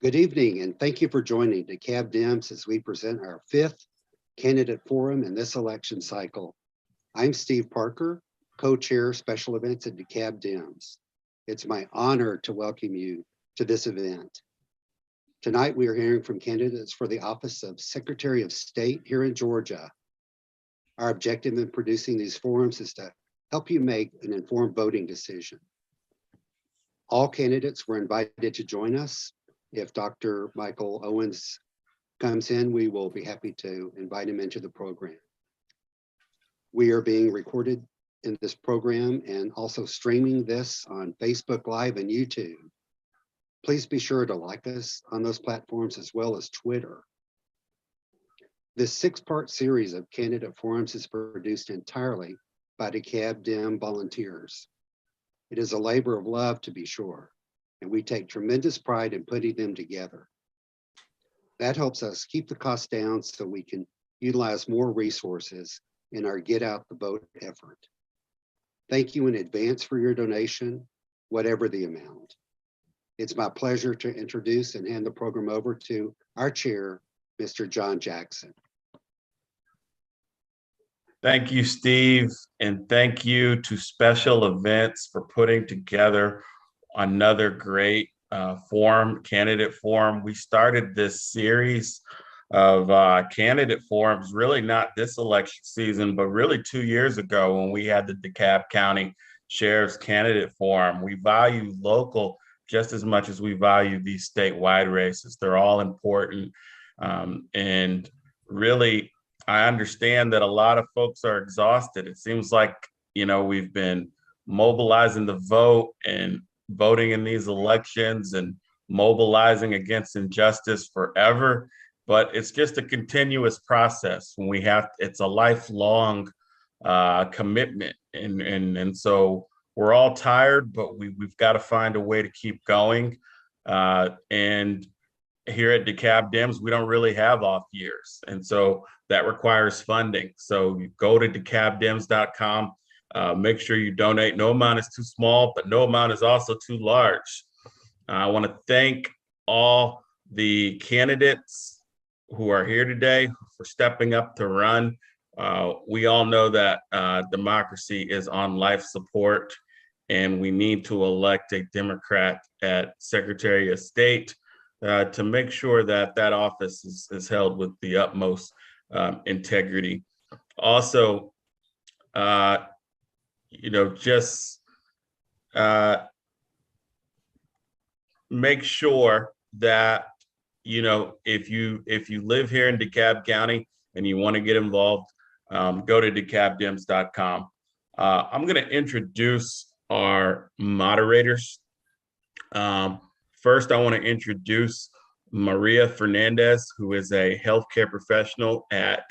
Good evening, and thank you for joining DeKalb Dems as we present our fifth candidate forum in this election cycle. I'm Steve Parker, co-chair special events at DeKalb Dems. It's my honor to welcome you to this event. Tonight, we are hearing from candidates for the office of Secretary of State here in Georgia. Our objective in producing these forums is to help you make an informed voting decision. All candidates were invited to join us. If Dr. Michael Owens comes in, we will be happy to invite him into the program. We are being recorded in this program and also streaming this on Facebook Live and YouTube. Please be sure to like us on those platforms as well as Twitter. This six-part series of candidate forums is produced entirely by DeKalb Dem volunteers. It is a labor of love, to be sure, and we take tremendous pride in putting them together. That helps us keep the costs down so we can utilize more resources in our Get Out the Vote effort. Thank you in advance for your donation, whatever the amount. It's my pleasure to introduce and hand the program over to our chair, Mr. John Jackson. Thank you, Steve, and thank you to Special Events for putting together another great candidate forum. We started this series of candidate forums, really not this election season, but really 2 years ago when we had the DeKalb County Sheriff's Candidate Forum. We value local just as much as we value these statewide races. They're all important. And really, I understand that a lot of folks are exhausted. It seems like, we've been mobilizing the vote and voting in these elections and mobilizing against injustice forever, but it's just a continuous process when it's a lifelong commitment. And so we're all tired, but we've got to find a way to keep going. And here at DeKalb Dems, we don't really have off years. And so that requires funding. So you go to DeKalbDems.com, make sure you donate. No amount is too small, but no amount is also too large. I want to thank all the candidates who are here today for stepping up to run. We all know that democracy is on life support, and we need to elect a Democrat at Secretary of State to make sure that that office is held with the utmost integrity. Also, just make sure that, if you live here in DeKalb County and you want to get involved, go to DeKalbDems.com. I'm going to introduce our moderators. First, I want to introduce Maria Fernandez, who is a healthcare professional at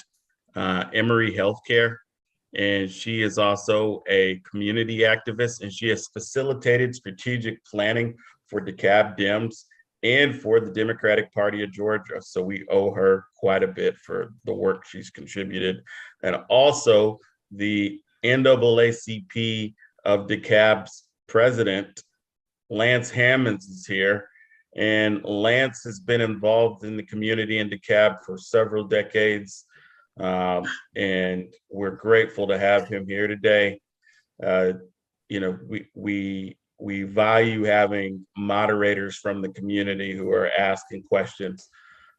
Emory Healthcare. And she is also a community activist, and she has facilitated strategic planning for DeKalb Dems and for the Democratic Party of Georgia. So we owe her quite a bit for the work she's contributed. And also the NAACP of DeKalb's president, Lance Hammonds, is here. And Lance has been involved in the community in DeKalb for several decades. And we're grateful to have him here today. We value having moderators from the community who are asking questions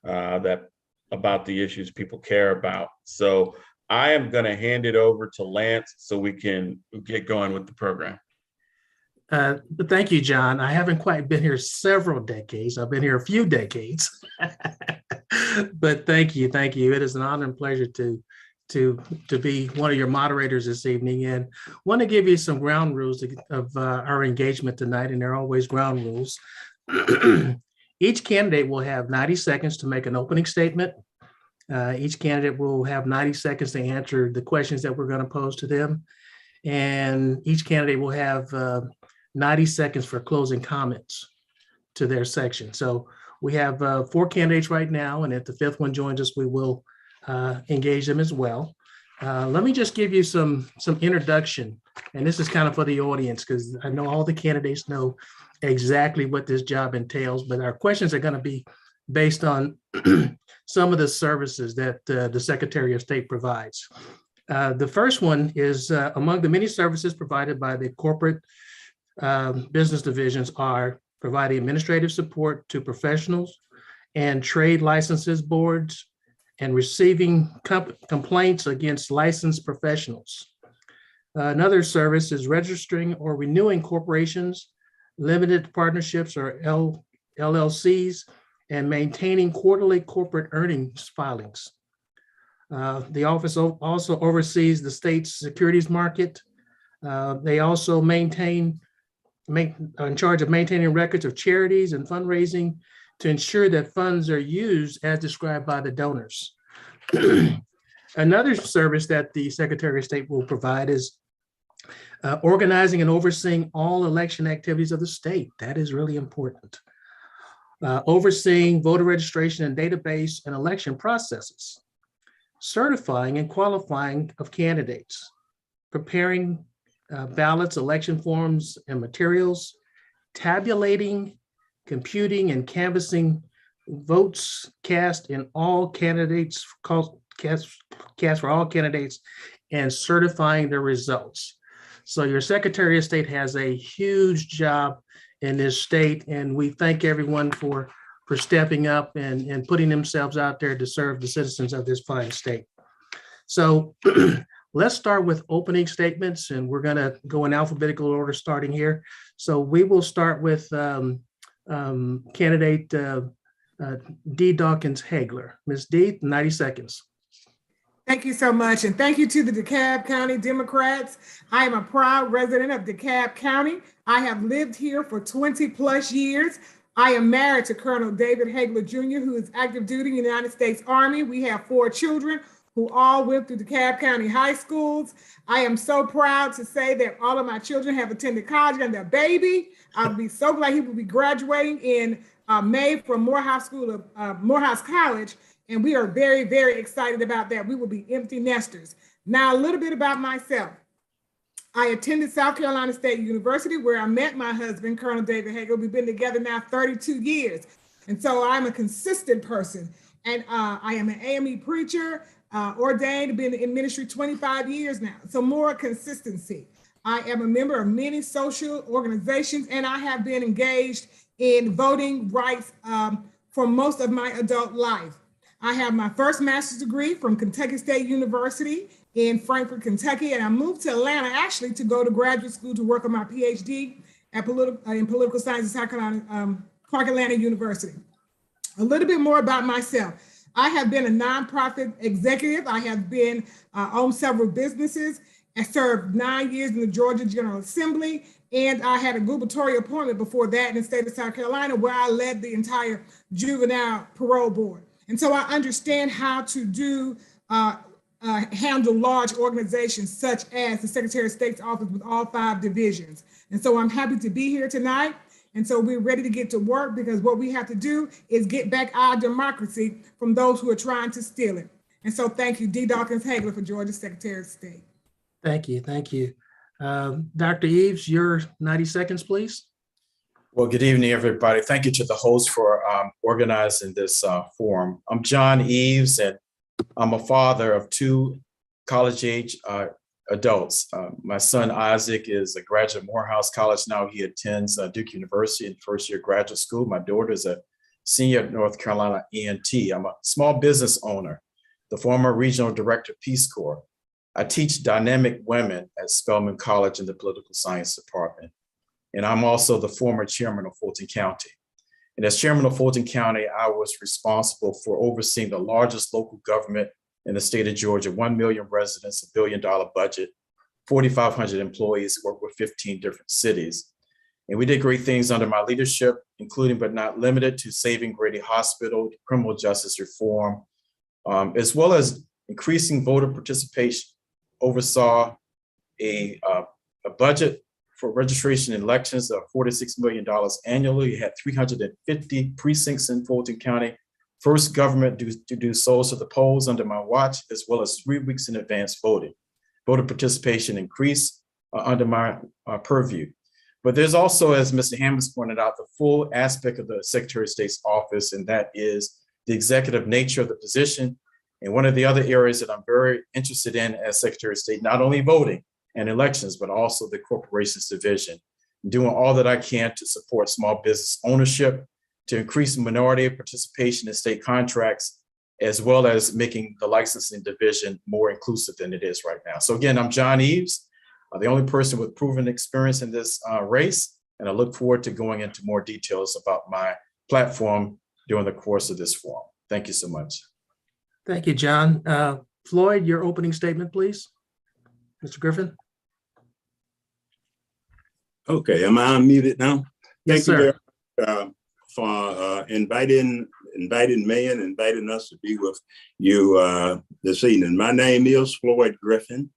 about the issues people care about. So I am going to hand it over to Lance so we can get going with the program. Thank you, John. I haven't quite been here several decades. I've been here a few decades, but thank you. It is an honor and pleasure to be one of your moderators this evening, and want to give you some ground rules of our engagement tonight, and there are always ground rules. Each candidate will have 90 seconds to make an opening statement. Each candidate will have 90 seconds to answer the questions that we're going to pose to them, and each candidate will have 90 seconds for closing comments to their section. So we have 4 candidates right now, and if the 5th one joins us, we will engage them as well. Let me just give you some introduction, and this is kind of for the audience because I know all the candidates know exactly what this job entails, but our questions are going to be based on some of the services that the Secretary of State provides. The first one is among the many services provided by the corporate business divisions are providing administrative support to professionals and trade licenses boards and receiving complaints against licensed professionals. Another service is registering or renewing corporations, limited partnerships or LLCs, and maintaining quarterly corporate earnings filings. The office also oversees the state's securities market. They also in charge of maintaining records of charities and fundraising to ensure that funds are used as described by the donors. Another service that the Secretary of State will provide is organizing and overseeing all election activities of the state. That is really important. Overseeing voter registration and database and election processes, certifying and qualifying of candidates, preparing ballots, election forms, and materials, tabulating, computing, and canvassing votes cast in all candidates, cast for all candidates, and certifying the results. So your Secretary of State has a huge job in this state, and we thank everyone for stepping up and putting themselves out there to serve the citizens of this fine state. So let's start with opening statements, and we're going to go in alphabetical order starting here. So we will start with candidate Dee Dawkins Hagler. Ms. Dee, 90 seconds. Thank you so much. And thank you to the DeKalb County Democrats. I am a proud resident of DeKalb County. I have lived here for 20 plus years. I am married to Colonel David Hagler Jr., who is active duty in the United States Army. We have 4 children who all went through DeKalb County high schools. I am so proud to say that all of my children have attended college and their baby. I'll be so glad he will be graduating in May from Morehouse College. And we are very, very excited about that. We will be empty nesters. Now, a little bit about myself. I attended South Carolina State University, where I met my husband, Colonel David Hagler. We've been together now 32 years. And so I'm a consistent person. And I am an AME preacher, ordained, been in ministry 25 years now. So more consistency. I am a member of many social organizations, and I have been engaged in voting rights for most of my adult life. I have my first master's degree from Kentucky State University in Frankfort, Kentucky, and I moved to Atlanta actually to go to graduate school to work on my PhD in political science at South Carolina, Clark Atlanta University. A little bit more about myself. I have been a nonprofit executive. I have been owned several businesses and served 9 years in the Georgia General Assembly. And I had a gubernatorial appointment before that in the state of South Carolina, where I led the entire juvenile parole board. And so I understand how to handle large organizations such as the Secretary of State's office with all 5 divisions. And so I'm happy to be here tonight. And so we're ready to get to work, because what we have to do is get back our democracy from those who are trying to steal it. And so thank you, Dee Dawkins Hagler, for Georgia Secretary of State. Thank you. Thank you. Dr. Eves, your 90 seconds, please. Well, good evening, everybody. Thank you to the host for organizing this forum. I'm John Eves, and I'm a father of 2 college-age adults. My son Isaac is a graduate of Morehouse College now. He attends Duke University in first-year graduate school. My daughter is a senior at North Carolina A&T. I'm a small business owner, the former regional director of Peace Corps. I teach dynamic women at Spelman College in the political science department. And I'm also the former chairman of Fulton County. And as chairman of Fulton County, I was responsible for overseeing the largest local government in the state of Georgia, 1 million residents, $1 billion budget, 4,500 employees, work with 15 different cities. And we did great things under my leadership, including but not limited to saving Grady Hospital, criminal justice reform, as well as increasing voter participation. Oversaw a budget for registration in elections of $46 million annually. We had 350 precincts in Fulton County, first government to do souls to the polls under my watch, as well as 3 weeks in advance voting. Voter participation increased under my purview. But there's also, as Mr. Hammonds pointed out, the full aspect of the Secretary of State's office, and that is the executive nature of the position. And one of the other areas that I'm very interested in as Secretary of State, not only voting and elections, but also the corporations division, doing all that I can to support small business ownership, to increase minority participation in state contracts, as well as making the licensing division more inclusive than it is right now. So again, I'm John Eves, the only person with proven experience in this race, and I look forward to going into more details about my platform during the course of this forum. Thank you so much. Thank you, John. Floyd, your opening statement, please. Mr. Griffin? Okay, am I unmuted now? Yes, Thank you sir. very much for inviting me and inviting us to be with you this evening. My name is Floyd Griffin.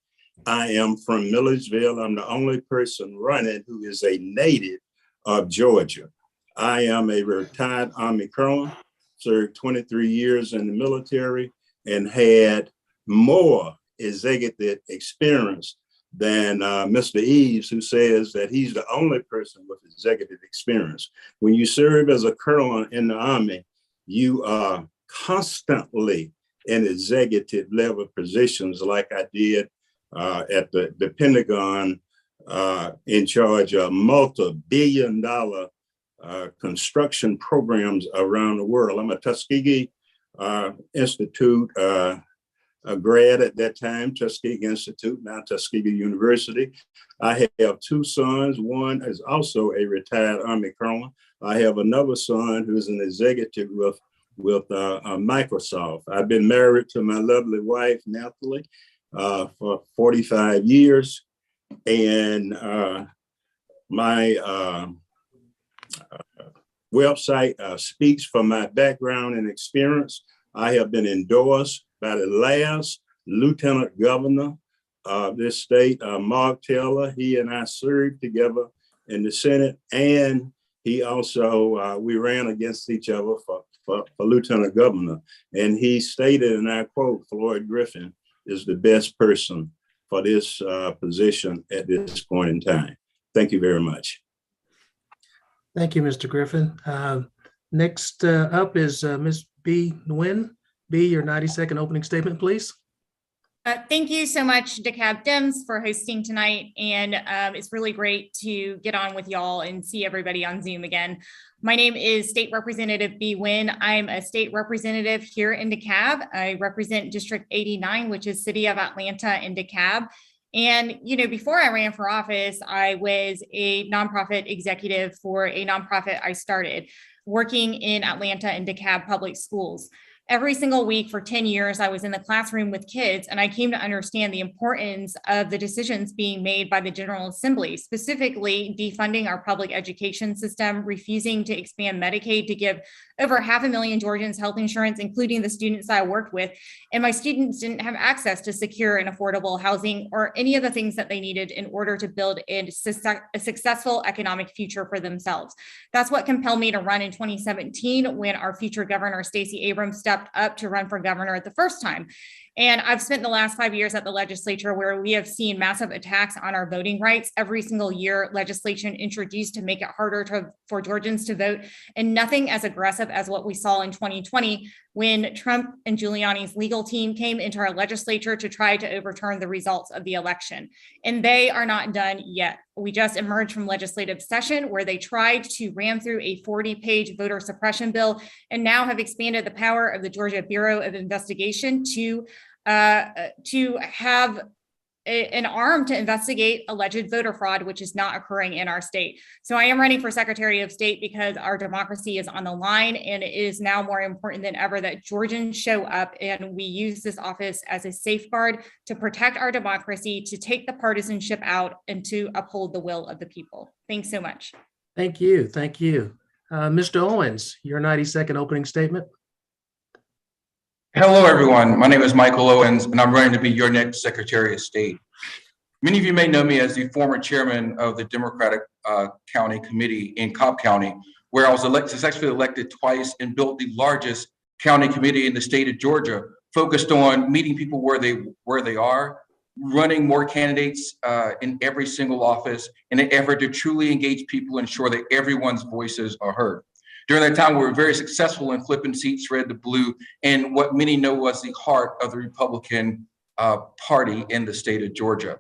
I am from Millersville. I'm the only person running who is a native of Georgia. I am a retired Army colonel, served 23 years in the military, and had more executive experience than Mr. Eves, who says that he's the only person with executive experience. When you serve as a colonel in the Army, you are constantly in executive level positions like I did at the Pentagon in charge of multi-billion-dollar construction programs around the world. I'm a Tuskegee Institute a grad at that time, Tuskegee Institute, now Tuskegee University. I have two sons. One is also a retired Army colonel. I have another son who's an executive with Microsoft. I've been married to my lovely wife, Natalie, for 45 years. And my website speaks for my background and experience. I have been endorsed by the last Lieutenant Governor of this state, Mark Taylor. He and I served together in the Senate, and he also, we ran against each other for Lieutenant Governor. And he stated, and I quote, Floyd Griffin is the best person for this position at this point in time. Thank you very much. Thank you, Mr. Griffin. Next up is Ms. B. Nguyen. B, your 90-second opening statement, please. Thank you so much, DeKalb Dems, for hosting tonight. And it's really great to get on with y'all and see everybody on Zoom again. My name is State Representative B. Nguyen. I'm a state representative here in DeKalb. I represent District 89, which is City of Atlanta and DeKalb. And, you know, before I ran for office, I was a nonprofit executive for a nonprofit I started working in Atlanta and DeKalb public schools. Every single week for 10 years, I was in the classroom with kids, and I came to understand the importance of the decisions being made by the General Assembly, specifically defunding our public education system, refusing to expand Medicaid to give over 500,000 Georgians health insurance, including the students I worked with. And my students didn't have access to secure and affordable housing or any of the things that they needed in order to build a successful economic future for themselves. That's what compelled me to run in 2017 when our future governor, Stacey Abrams, stepped up to run for governor at the first time. And I've spent the last 5 years at the legislature where we have seen massive attacks on our voting rights. Every single year, legislation introduced to make it harder for Georgians to vote, and nothing as aggressive as what we saw in 2020 when Trump and Giuliani's legal team came into our legislature to try to overturn the results of the election. And they are not done yet. We just emerged from legislative session where they tried to ram through a 40-page voter suppression bill and now have expanded the power of the Georgia Bureau of Investigation to have an arm to investigate alleged voter fraud, which is not occurring in our state. So I am running for Secretary of State because our democracy is on the line, and it is now more important than ever that Georgians show up and we use this office as a safeguard to protect our democracy, to take the partisanship out, and to uphold the will of the people. Thanks so much. Thank you. Thank you. Mr. Owens, your 90-second opening statement. Hello, everyone. My name is Michael Owens, and I'm running to be your next Secretary of State. Many of you may know me as the former chairman of the Democratic County Committee in Cobb County, where I was successfully elected twice and built the largest county committee in the state of Georgia, focused on meeting people where they are, running more candidates in every single office in an effort to truly engage people, ensure that everyone's voices are heard. During that time, we were very successful in flipping seats red to blue in what many know was the heart of the Republican Party in the state of Georgia.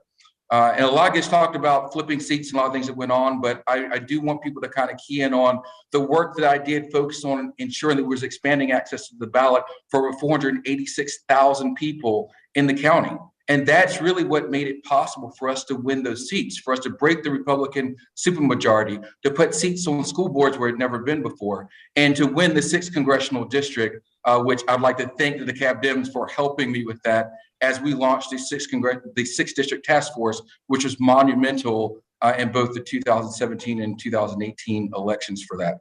And a lot gets talked about flipping seats and a lot of things that went on, but I do want people to kind of key in on the work that I did, focus on ensuring that we was expanding access to the ballot for over 486,000 people in the county. And that's really what made it possible for us to win those seats, for us to break the Republican supermajority, to put seats on school boards where it had never been before, and to win the 6th congressional district, which I'd like to thank the DeKalb Dems for helping me with that as we launched the 6th district task force, which was monumental in both the 2017 and 2018 elections for that.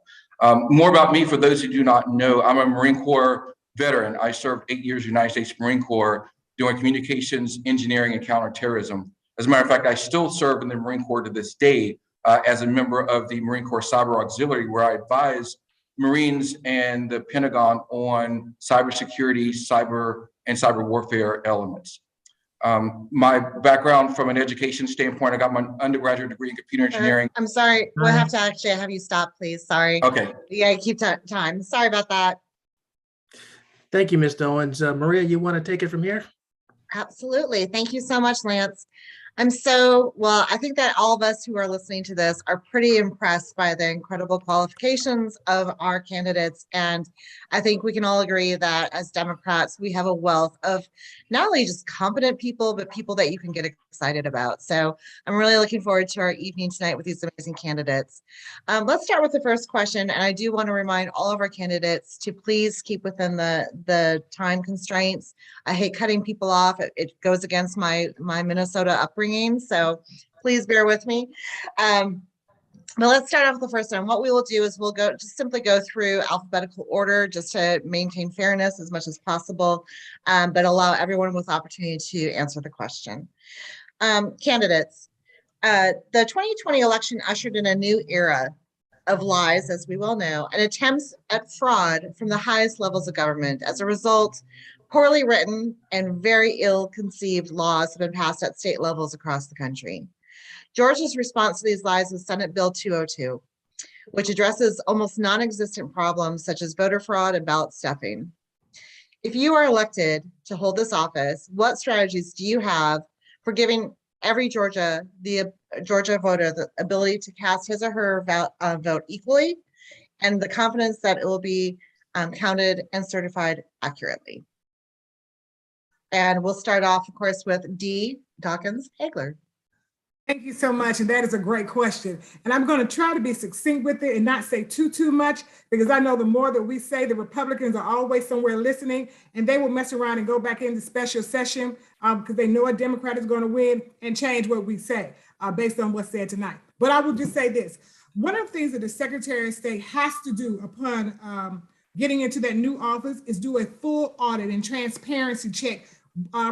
More about me, for those who do not know, I'm a Marine Corps veteran. I served 8 years in the United States Marine Corps doing communications, engineering, and counterterrorism. As a matter of fact, I still serve in the Marine Corps to this day as a member of the Marine Corps Cyber Auxiliary, where I advise Marines and the Pentagon on cybersecurity, cyber warfare elements. My background from an education standpoint, I got my undergraduate degree in computer engineering. I'm sorry, we'll have to actually have you stop, please. Sorry. Okay. Yeah, keep time. Sorry about that. Thank you, Ms. Owens. Maria, you want to take it from here? Absolutely. Thank you so much, Lance. I think that all of us who are listening to this are pretty impressed by the incredible qualifications of our candidates. And I think we can all agree that as Democrats, we have a wealth of not only just competent people, but people that you can get excited about. So I'm really looking forward to our evening tonight with these amazing candidates. Let's start with the first question. And I do want to remind all of our candidates to please keep within the time constraints. I hate cutting people off. It goes against my Minnesota upbringing. So please bear with me. But let's start off with the first one. What we will do is we'll simply go through alphabetical order just to maintain fairness as much as possible, but allow everyone with opportunity to answer the question. Candidates, the 2020 election ushered in a new era of lies, as we well know, and attempts at fraud from the highest levels of government. As a result, poorly written and very ill-conceived laws have been passed at state levels across the country. Georgia's response to these lies was Senate Bill 202, which addresses almost non-existent problems such as voter fraud and ballot stuffing. If you are elected to hold this office, what strategies do you have for giving every Georgia voter the ability to cast his or her vote equally and the confidence that it will be counted and certified accurately? And we'll start off, of course, with D. Dawkins Hagler. Thank you so much. And that is a great question. And I'm going to try to be succinct with it and not say too much, because I know the more that we say, the Republicans are always somewhere listening, and they will mess around and go back into special session because they know a Democrat is going to win and change what we say based on what's said tonight. But I will just say this. One of the things that the Secretary of State has to do upon getting into that new office is do a full audit and transparency check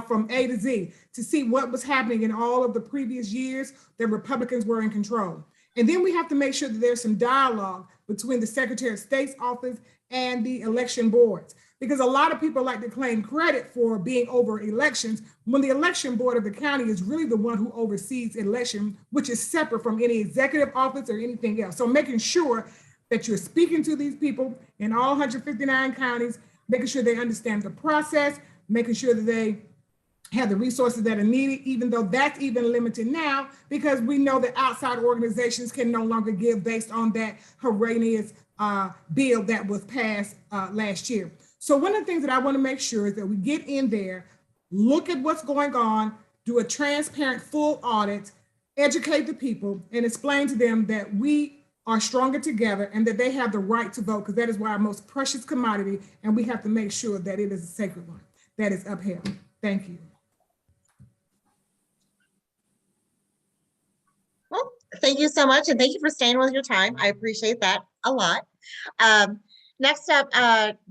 from A to Z to see what was happening in all of the previous years that Republicans were in control. And then we have to make sure that there's some dialogue between the Secretary of State's office and the election boards, because a lot of people like to claim credit for being over elections when the election board of the county is really the one who oversees election, which is separate from any executive office or anything else. So making sure that you're speaking to these people in all 159 counties, making sure they understand the process, making sure that they have the resources that are needed, even though that's even limited now, because we know that outside organizations can no longer give based on that horrendous bill that was passed last year. So one of the things that I want to make sure is that we get in there, look at what's going on, do a transparent full audit, educate the people, and explain to them that we are stronger together and that they have the right to vote, because that is our most precious commodity, and we have to make sure that it is a sacred one that is upheld. Thank you. Well, thank you so much. And thank you for staying with your time. I appreciate that a lot. Next up,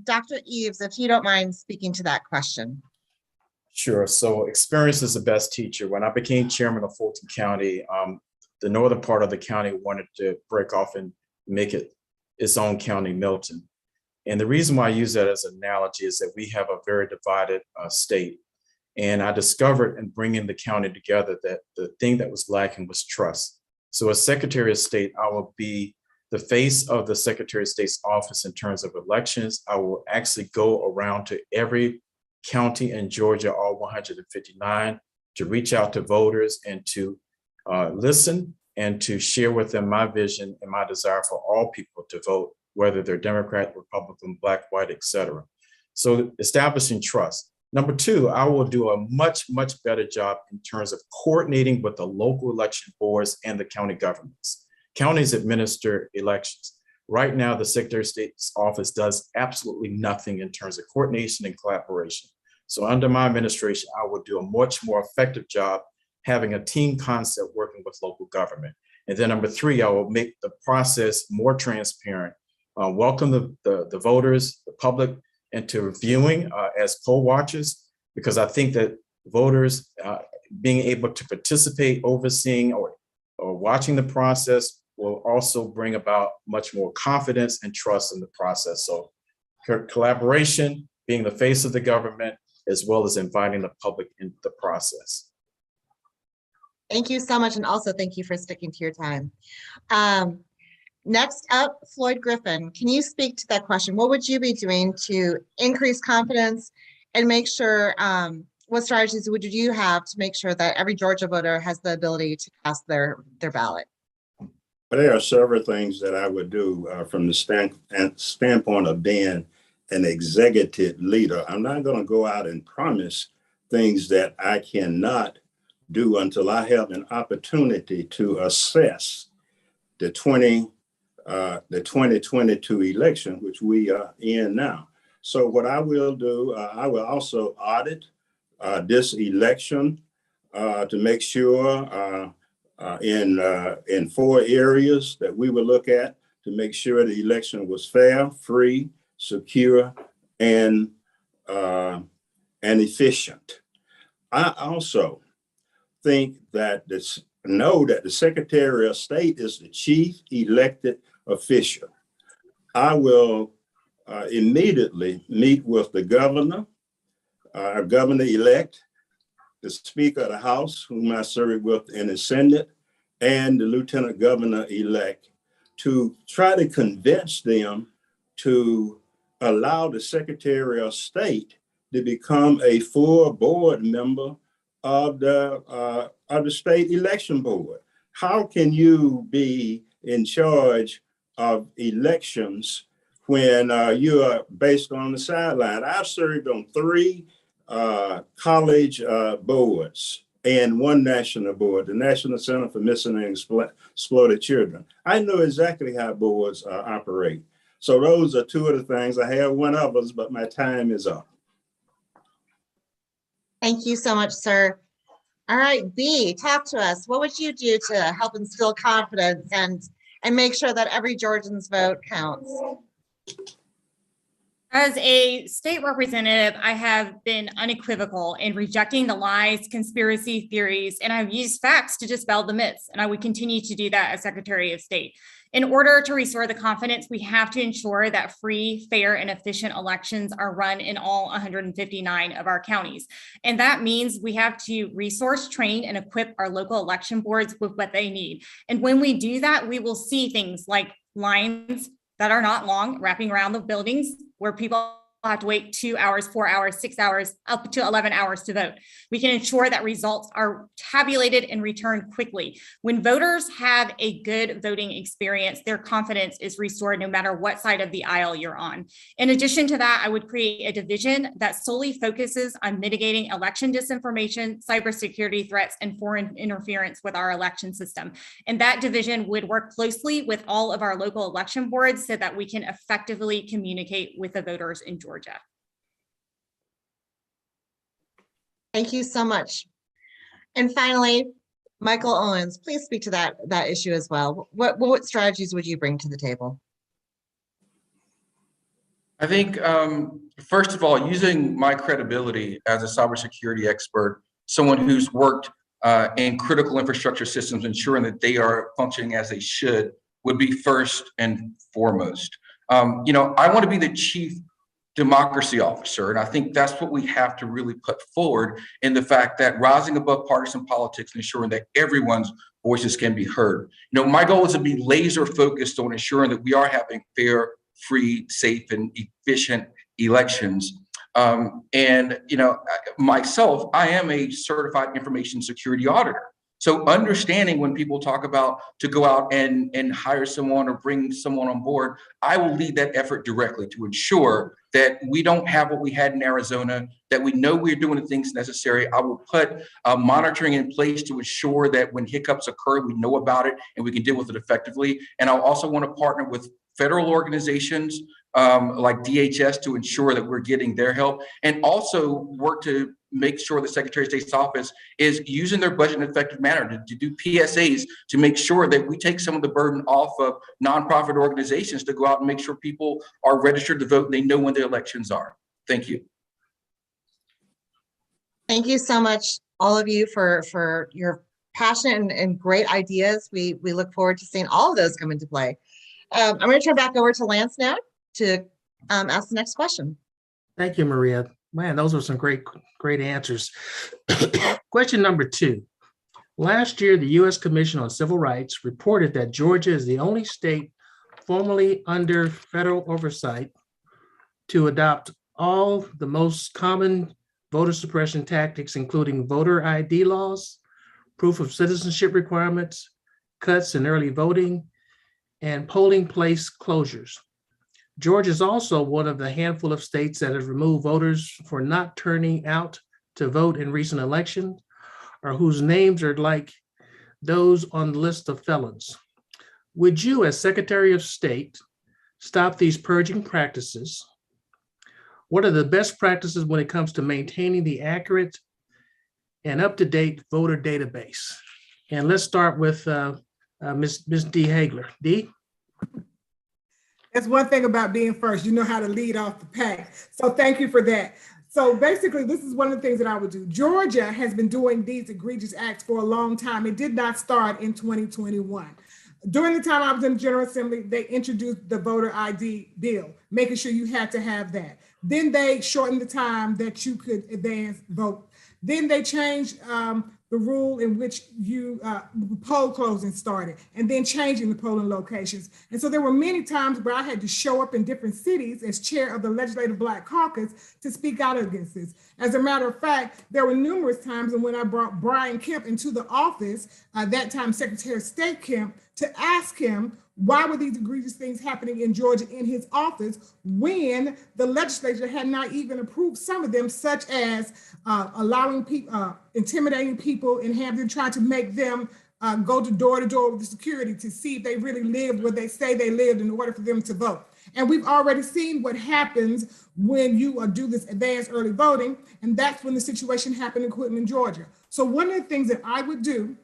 Dr. Eves, if you don't mind speaking to that question. Sure. So experience is the best teacher. When I became chairman of Fulton County, the northern part of the county wanted to break off and make it its own county, Milton. And the reason why I use that as an analogy is that we have a very divided state. And I discovered in bringing the county together that the thing that was lacking was trust. So as Secretary of State, I will be the face of the Secretary of State's office in terms of elections. I will actually go around to every county in Georgia, all 159, to reach out to voters and to listen and to share with them my vision and my desire for all people to vote, whether they're Democrat, Republican, Black, white, et cetera. So establishing trust. Number two, I will do a much, much better job in terms of coordinating with the local election boards and the county governments. Counties administer elections. Right now, the Secretary of State's office does absolutely nothing in terms of coordination and collaboration. So under my administration, I will do a much more effective job having a team concept working with local government. And then number three, I will make the process more transparent, welcome the voters, the public, into viewing as poll watchers, because I think that voters being able to participate, overseeing, or watching the process will also bring about much more confidence and trust in the process. So collaboration, being the face of the government, as well as inviting the public into the process. Thank you so much. And also thank you for sticking to your time. Next up, Floyd Griffin, can you speak to that question? What would you be doing to increase confidence and make sure, what strategies would you have to make sure that every Georgia voter has the ability to cast their ballot? But there are several things that I would do from the standpoint of being an executive leader. I'm not going to go out and promise things that I cannot do until I have an opportunity to assess the 2022 election, which we are in now. So what I will do, I will also audit this election to make sure in 4 areas that we will look at to make sure the election was fair, free, secure, and efficient. I also think that the Secretary of State is the chief elected official. I will immediately meet with the governor, our governor-elect, the Speaker of the House, whom I serve with in the Senate, and the Lieutenant Governor-elect to try to convince them to allow the Secretary of State to become a full board member of the state election board. How can you be in charge of elections when you are based on the sideline? I've served on 3 college boards and 1 national board, the National Center for Missing and Exploited Children. I know exactly how boards operate. So those are 2 of the things. I have 1 others, but my time is up. Thank you so much, sir. All right, B, talk to us. What would you do to help instill confidence and make sure that every Georgian's vote counts? As a state representative, I have been unequivocal in rejecting the lies, conspiracy theories, and I've used facts to dispel the myths, and I would continue to do that as Secretary of State. In order to restore the confidence, we have to ensure that free, fair, and efficient elections are run in all 159 of our counties. And that means we have to resource, train, and equip our local election boards with what they need. And when we do that, we will see things like lines that are not long wrapping around the buildings where people have to wait 2 hours, 4 hours, 6 hours, up to 11 hours to vote. We can ensure that results are tabulated and returned quickly. When voters have a good voting experience, their confidence is restored no matter what side of the aisle you're on. In addition to that, I would create a division that solely focuses on mitigating election disinformation, cybersecurity threats, and foreign interference with our election system. And that division would work closely with all of our local election boards so that we can effectively communicate with the voters in Georgia. Thank you so much. And finally, Michael Owens, please speak to that issue as well. What strategies would you bring to the table? I think, first of all, using my credibility as a cybersecurity expert, someone who's worked in critical infrastructure systems, ensuring that they are functioning as they should, would be first and foremost. I want to be the chief democracy officer. And I think that's what we have to really put forward in the fact that rising above partisan politics and ensuring that everyone's voices can be heard. My goal is to be laser focused on ensuring that we are having fair, free, safe, and efficient elections. Myself, I am a certified information security auditor. So understanding when people talk about to go out and hire someone or bring someone on board, I will lead that effort directly to ensure that we don't have what we had in Arizona, that we know we're doing the things necessary. I will put monitoring in place to ensure that when hiccups occur, we know about it and we can deal with it effectively. And I'll also want to partner with federal organizations like DHS to ensure that we're getting their help, and also work to make sure the Secretary of State's office is using their budget in an effective manner to do PSAs to make sure that we take some of the burden off of nonprofit organizations to go out and make sure people are registered to vote and they know when their elections are. Thank you. Thank you so much, all of you, for your passion and great ideas. We look forward to seeing all of those come into play. I'm going to turn back over to Lance now to ask the next question. Thank you, Maria. Man, those were some great answers. Question number 2. Last year, the U.S. Commission on Civil Rights reported that Georgia is the only state formally under federal oversight to adopt all the most common voter suppression tactics, including voter ID laws, proof of citizenship requirements, cuts in early voting, and polling place closures. Georgia is also one of the handful of states that have removed voters for not turning out to vote in recent elections, or whose names are like those on the list of felons. Would you, as Secretary of State, stop these purging practices? What are the best practices when it comes to maintaining the accurate and up-to-date voter database? And let's start with Ms. Dee Hagler. Dee? That's one thing about being first, you know how to lead off the pack. So thank you for that. So basically, this is one of the things that I would do. Georgia has been doing these egregious acts for a long time. It did not start in 2021. During the time I was in the General Assembly, they introduced the voter ID bill, making sure you had to have that. Then they shortened the time that you could advance vote. Then they changed the rule in which poll closing started, and then changing the polling locations. And so there were many times where I had to show up in different cities as chair of the Legislative Black Caucus to speak out against this. As a matter of fact, there were numerous times when I brought Brian Kemp into the office, that time Secretary of State Kemp, to ask him why were these egregious things happening in Georgia in his office when the legislature had not even approved some of them, such as allowing people, intimidating people, and have them trying to make them go door to door with the security to see if they really lived where they say they lived in order for them to vote. And we've already seen what happens when you do this advanced early voting, and that's when the situation happened in Quitman, Georgia. So one of the things that I would do,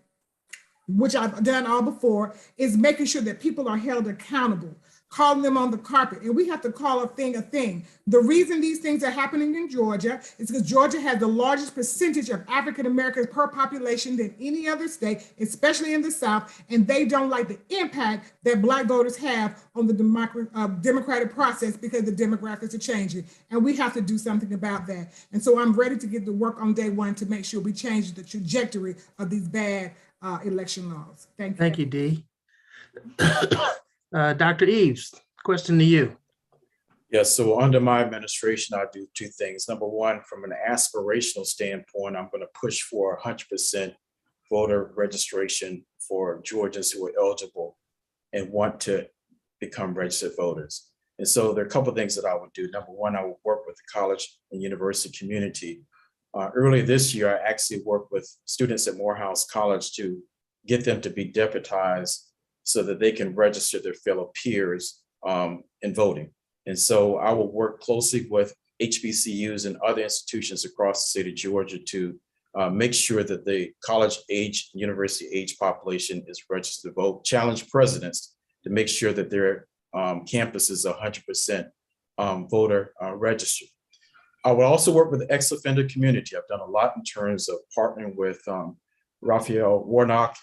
which I've done all before, is making sure that people are held accountable, calling them on the carpet. And we have to call a thing a thing. The reason these things are happening in Georgia is because Georgia has the largest percentage of African Americans per population than any other state, especially in the South, and they don't like the impact that Black voters have on the democratic process because the demographics are changing, and we have to do something about that. And so I'm ready to get to work on day one to make sure we change the trajectory of these bad election laws. Thank you. Thank you, Dee. Dr. Eves, question to you. Yes, so under my administration, I do 2 things. Number one, from an aspirational standpoint, I'm going to push for 100% voter registration for Georgians who are eligible and want to become registered voters. And so there are a couple of things that I would do. Number one, I would work with the college and university community. Earlier this year, I actually worked with students at Morehouse College to get them to be deputized so that they can register their fellow peers in voting. And so I will work closely with HBCUs and other institutions across the state of Georgia to make sure that the college age, university age population is registered to vote, challenge presidents to make sure that their campuses are 100% voter registered. I will also work with the ex-offender community. I've done a lot in terms of partnering with Raphael Warnock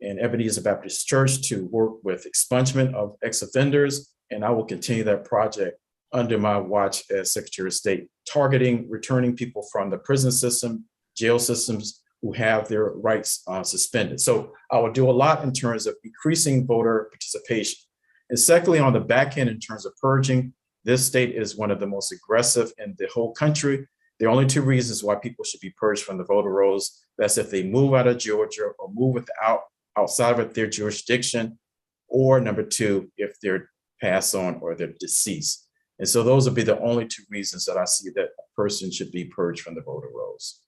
and Ebenezer Baptist Church to work with expungement of ex-offenders, and I will continue that project under my watch as Secretary of State, targeting returning people from the prison system, jail systems who have their rights suspended. So I will do a lot in terms of increasing voter participation. And secondly, on the back end, in terms of purging, this state is one of the most aggressive in the whole country. There are only two reasons why people should be purged from the voter rolls. That's if they move out of Georgia or move outside of their jurisdiction, or number two, if they're passed on or they're deceased. And so those would be the only two reasons that I see that a person should be purged from the voter rolls.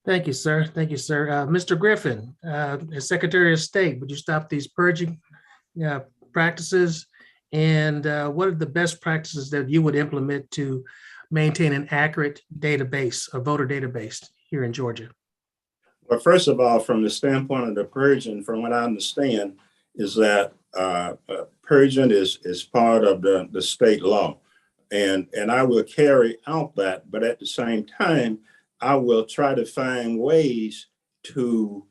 Thank you, sir. Thank you, sir. Mr. Griffin, as Secretary of State, would you stop these purging practices? And what are the best practices that you would implement to maintain an accurate database, a voter database here in Georgia? Well, first of all, from the standpoint of the purging, from what I understand, is that purging is part of the state law. And I will carry out that, but at the same time, I will try to find ways to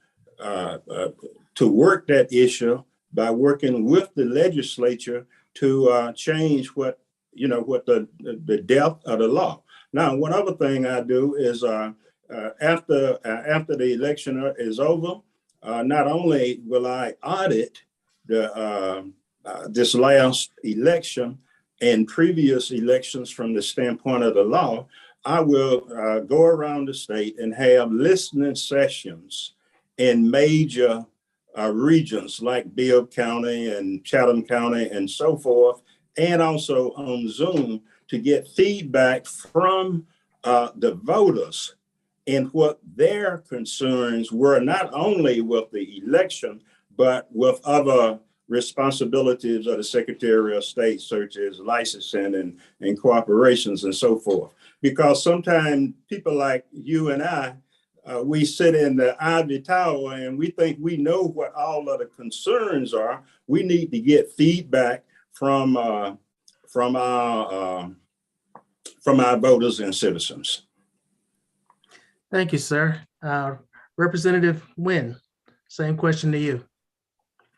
work that issue by working with the legislature to change what the depth of the law. Now, one other thing I do is after the election is over, not only will I audit this last election and previous elections from the standpoint of the law, I will go around the state and have listening sessions in major regions like Bibb County and Chatham County and so forth, and also on Zoom to get feedback from the voters and what their concerns were, not only with the election, but with other responsibilities of the Secretary of State, such as licensing and corporations and so forth. Because sometimes people like you and I, we sit in the ivory tower and we think we know what all of the concerns are. We need to get feedback from our voters and citizens. Thank you, sir. Representative Nguyen, same question to you.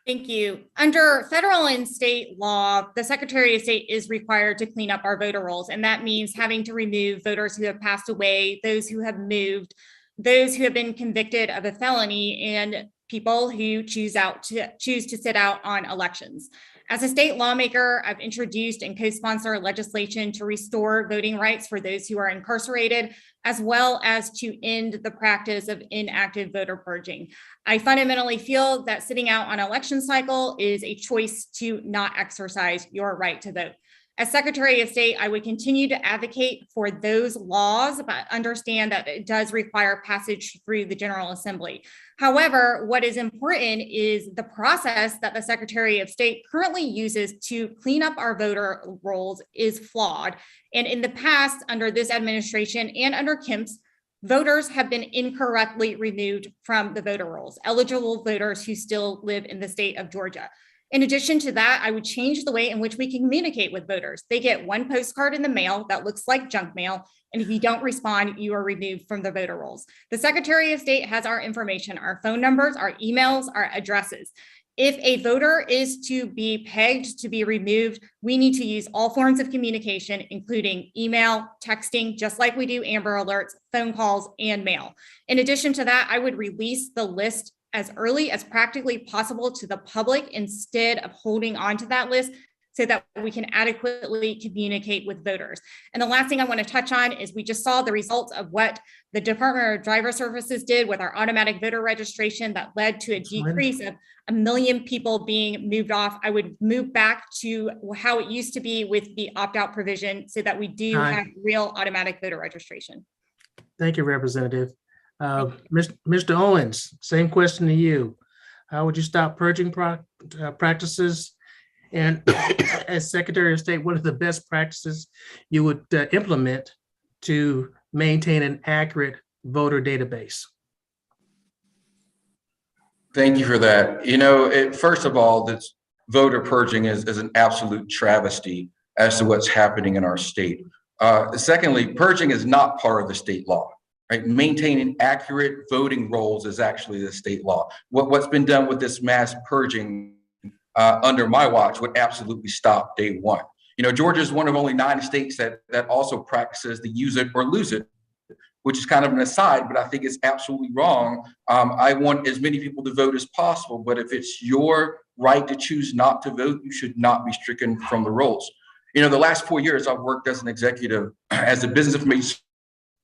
Thank you. Under federal and state law, the Secretary of State is required to clean up our voter rolls, and that means having to remove voters who have passed away, those who have moved, those who have been convicted of a felony, and people who choose to sit out on elections. As a state lawmaker, I've introduced and co-sponsored legislation to restore voting rights for those who are incarcerated, as well as to end the practice of inactive voter purging. I fundamentally feel that sitting out on election cycle is a choice to not exercise your right to vote. As Secretary of State, I would continue to advocate for those laws, but understand that it does require passage through the General Assembly. However, what is important is the process that the Secretary of State currently uses to clean up our voter rolls is flawed. And in the past, under this administration and under Kemp's, voters have been incorrectly removed from the voter rolls, eligible voters who still live in the state of Georgia. In addition to that, I would change the way in which we communicate with voters. They get one postcard in the mail that looks like junk mail, and if you don't respond, you are removed from the voter rolls. The Secretary of State has our information, our phone numbers, our emails, our addresses. If a voter is to be pegged to be removed, we need to use all forms of communication, including email, texting, just like we do Amber Alerts, phone calls, and mail. In addition to that, I would release the list as early as practically possible to the public instead of holding on to that list so that we can adequately communicate with voters. And the last thing I want to touch on is we just saw the results of what the Department of Driver Services did with our automatic voter registration that led to a decrease of 1 million people being moved off. I would move back to how it used to be with the opt-out provision so that we do have real automatic voter registration. Thank you, Representative. Mr. Owens, same question to you. How would you stop purging practices? And as Secretary of State, what are the best practices you would implement to maintain an accurate voter database? Thank you for that. You know, first of all, this voter purging is an absolute travesty as to what's happening in our state. Secondly, purging is not part of the state law. Right? Maintaining accurate voting rolls is actually the state law. What's been done with this mass purging under my watch would absolutely stop day one. You know, Georgia is one of only 9 states that also practices the use it or lose it, which is kind of an aside, but I think it's absolutely wrong. I want as many people to vote as possible, but if it's your right to choose not to vote, you should not be stricken from the rolls. You know, the last 4 years I've worked as an executive, as a business information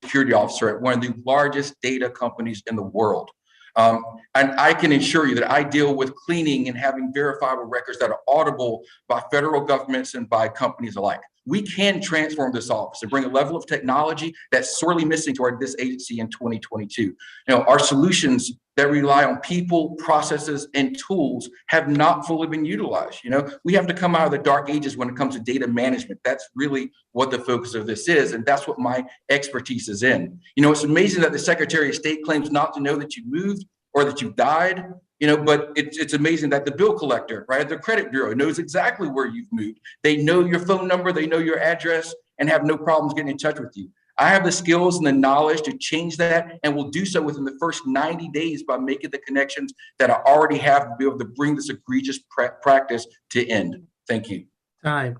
security officer at one of the largest data companies in the world. And I can assure you that I deal with cleaning and having verifiable records that are auditable by federal governments and by companies alike. We can transform this office and bring a level of technology that's sorely missing to this agency in 2022. You know, our solutions that rely on people, processes, and tools have not fully been utilized. You know, we have to come out of the dark ages when it comes to data management. That's really what the focus of this is, and that's what my expertise is in. You know, it's amazing that the Secretary of State claims not to know that you moved or that you died. You know, but it's amazing that the bill collector, right, the credit bureau knows exactly where you've moved. They know your phone number, they know your address, and have no problems getting in touch with you. I have the skills and the knowledge to change that, and will do so within the first 90 days by making the connections that I already have to be able to bring this egregious practice to end. Thank you. Time.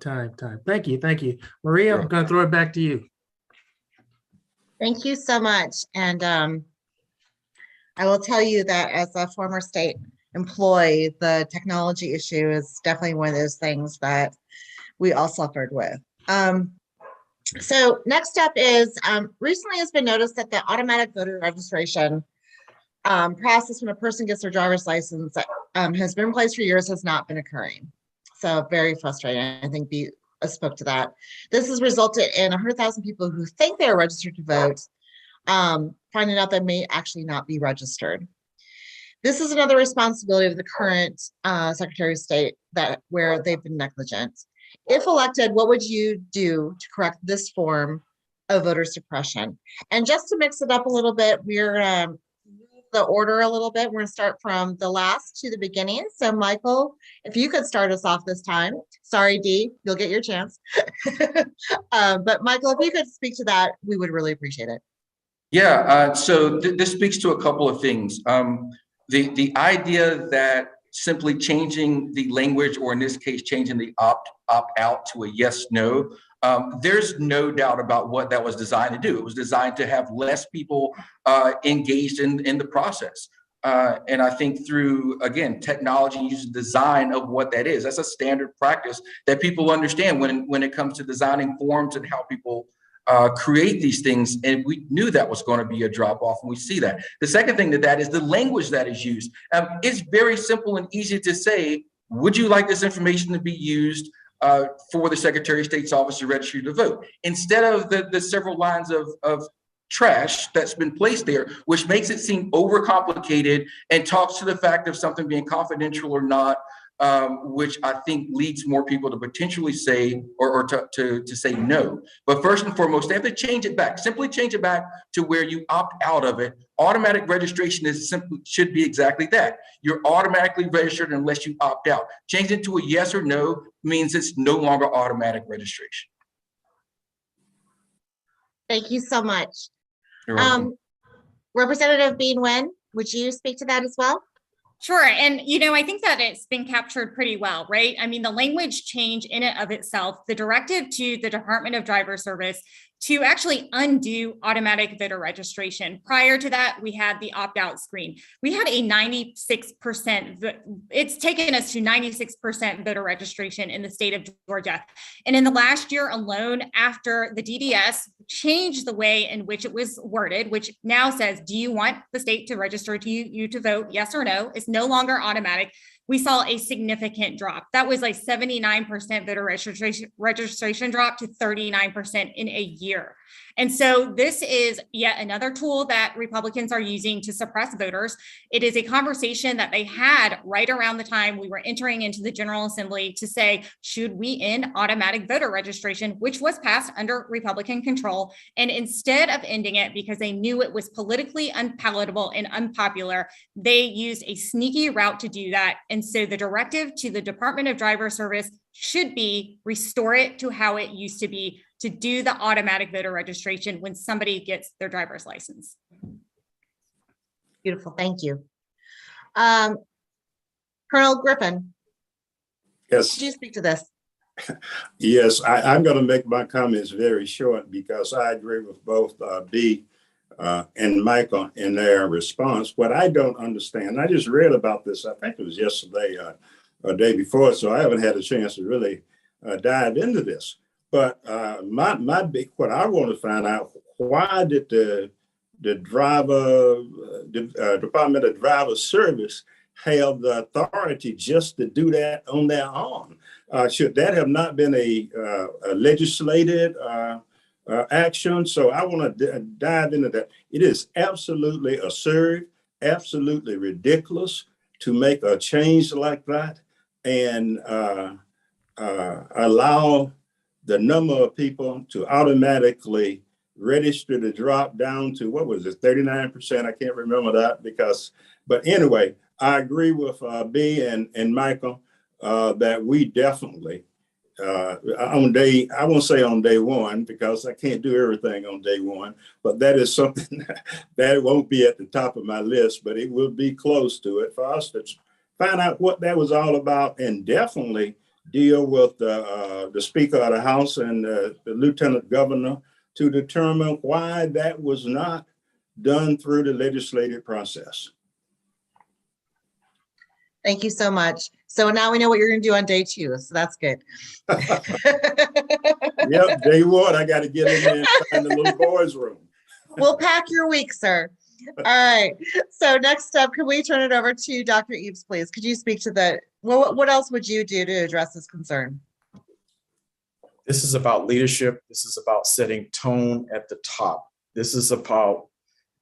Thank you. Maria, I'm going to throw it back to you. Thank you so much. And I will tell you that as a former state employee, the technology issue is definitely one of those things that we all suffered with. So next up is, recently it's been noticed that the automatic voter registration process when a person gets their driver's license has been in place for years, has not been occurring. So very frustrating. I think B spoke to that. This has resulted in 100,000 people who think they are registered to vote finding out they may actually not be registered. This is another responsibility of the current Secretary of State where they've been negligent. If elected, what would you do to correct this form of voter suppression? And just to mix it up a little bit, we're the order a little bit. We're going to start from the last to the beginning. So Michael, if you could start us off this time. Sorry, Dee, you'll get your chance. But Michael, if you could speak to that, we would really appreciate it. Yeah, so this speaks to a couple of things. The idea that simply changing the language, or in this case, changing the opt-out to a yes/no, there's no doubt about what that was designed to do. It was designed to have less people engaged in the process. And I think through, again, technology, using design of what that is, that's a standard practice that people understand when it comes to designing forms and how people create these things. And we knew that was going to be a drop off, and we see that. The second thing to that is the language that is used. It's very simple and easy to say, would you like this information to be used for the Secretary of State's office to register you to vote? Instead of the several lines of trash that's been placed there, which makes it seem overcomplicated and talks to the fact of something being confidential or not, which I think leads more people to potentially say or to say no. But first and foremost, they have to change it back. Simply change it back to where you opt out of it. Automatic registration should be exactly that. You're automatically registered unless you opt out. Change it to a yes or no means it's no longer automatic registration. Thank you so much. You're welcome. Representative Bean Wen, would you speak to that as well? Sure. And, you know, I think that it's been captured pretty well, right? I mean, the language change in and of itself, the directive to the Department of Driver Service to actually undo automatic voter registration. Prior to that, we had the opt-out screen. We had a 96%, it's taken us to 96% voter registration in the state of Georgia. And in the last year alone, after the DDS changed the way in which it was worded, which now says, do you want the state to register to you to vote, yes or no? It's no longer automatic. We saw a significant drop. That was like 79% voter registration drop to 39% in a year. And so this is yet another tool that Republicans are using to suppress voters. It is a conversation that they had right around the time we were entering into the General Assembly to say, should we end automatic voter registration, which was passed under Republican control? And instead of ending it because they knew it was politically unpalatable and unpopular, they used a sneaky route to do that. And so the directive to the Department of Driver Service should be restore it to how it used to be, to do the automatic voter registration when somebody gets their driver's license. Beautiful, thank you. Colonel Griffin. Yes. Could you speak to this? Yes, I'm going to make my comments very short because I agree with both B and Michael in their response. What I don't understand, I just read about this, I think it was yesterday or day before, so I haven't had a chance to really dive into this. But my big, what I want to find out, why did the Department of Driver Service have the authority just to do that on their own? Should that have not been a legislated action? So I want to dive into that. It is absolutely absurd, absolutely ridiculous to make a change like that and allow the number of people to automatically register to drop down to, what was it, 39%? I can't remember that but anyway, I agree with B and Michael that we definitely on day, I won't say on day one because I can't do everything on day one, but that is something that won't be at the top of my list, but it will be close to it for us to find out what that was all about and definitely deal with the Speaker of the House and the Lieutenant Governor to determine why that was not done through the legislative process. Thank you so much. So now we know what you're going to do on day 2. So that's good. Yep, day 1, I got to get in there and find the little boys' room. We'll pack your week, sir. All right. So next up, can we turn it over to Dr. Eves, please? Could you speak to what else would you do to address this concern? This is about leadership. This is about setting tone at the top. This is about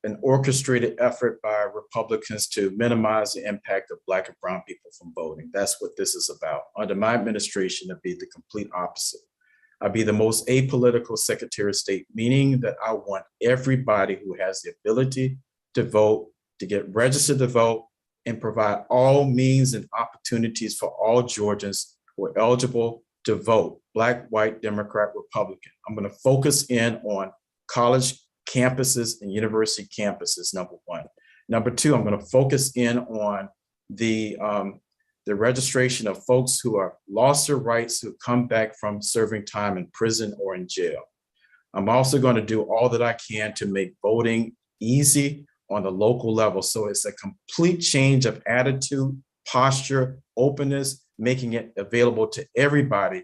an orchestrated effort by Republicans to minimize the impact of Black and brown people from voting. That's what this is about. Under my administration, it'd be the complete opposite. I'd be the most apolitical Secretary of State, meaning that I want everybody who has the ability to vote, to get registered to vote, and provide all means and opportunities for all Georgians who are eligible to vote, Black, white, Democrat, Republican. I'm going to focus in on college campuses and university campuses, number one. Number two, I'm going to focus in on the registration of folks who are lost their rights, who come back from serving time in prison or in jail. I'm also going to do all that I can to make voting easy on the local level. So it's a complete change of attitude, posture, openness, making it available to everybody,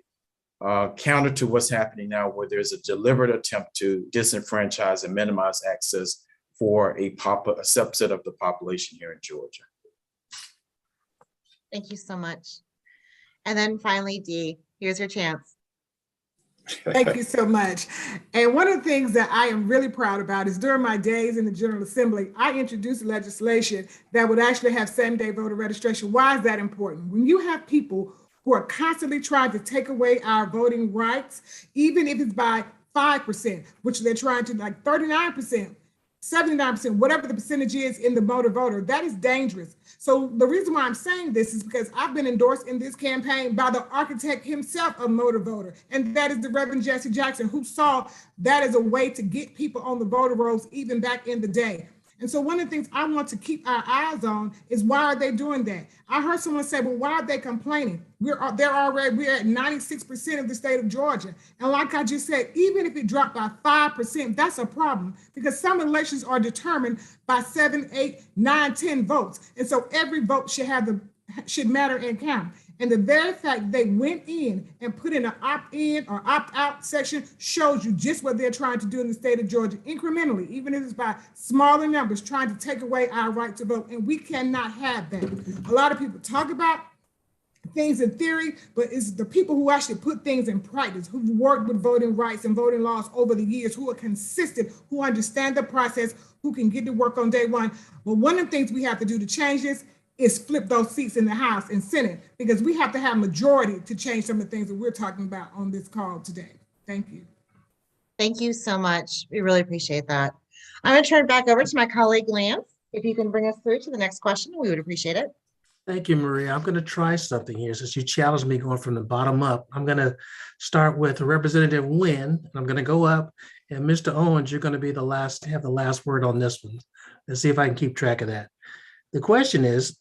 counter to what's happening now, where there's a deliberate attempt to disenfranchise and minimize access for a subset of the population here in Georgia. Thank you so much. And then finally, Dee, here's your chance. Thank you so much. And one of the things that I am really proud about is during my days in the General Assembly, I introduced legislation that would actually have same-day voter registration. Why is that important? When you have people who are constantly trying to take away our voting rights, even if it's by 5%, which they're trying to, like 39%, 79%, whatever the percentage is in the motor voter, that is dangerous. So the reason why I'm saying this is because I've been endorsed in this campaign by the architect himself of motor voter, and that is the Reverend Jesse Jackson, who saw that as a way to get people on the voter rolls even back in the day. And so one of the things I want to keep our eyes on is, why are they doing that? I heard someone say, well, why are they complaining? We're at 96% of the state of Georgia. And like I just said, even if it dropped by 5%, that's a problem, because some elections are determined by 7, 8, 9, 10 votes. And so every vote should matter and count. And the very fact they went in and put in an opt-in or opt-out section shows you just what they're trying to do in the state of Georgia, incrementally, even if it's by smaller numbers, trying to take away our right to vote. And we cannot have that. A lot of people talk about things in theory, but it's the people who actually put things in practice, who've worked with voting rights and voting laws over the years, who are consistent, who understand the process, who can get to work on day one. But one of the things we have to do to change this is flip those seats in the House and Senate, because we have to have majority to change some of the things that we're talking about on this call today. Thank you. Thank you so much. We really appreciate that. I'm going to turn it back over to my colleague, Lance. If you can bring us through to the next question, we would appreciate it. Thank you, Maria. I'm going to try something here since you challenged me going from the bottom up. I'm going to start with Representative Nguyen, and I'm going to go up. And Mr. Owens, you're going to be the last, have the last word on this one. Let's see if I can keep track of that. The question is,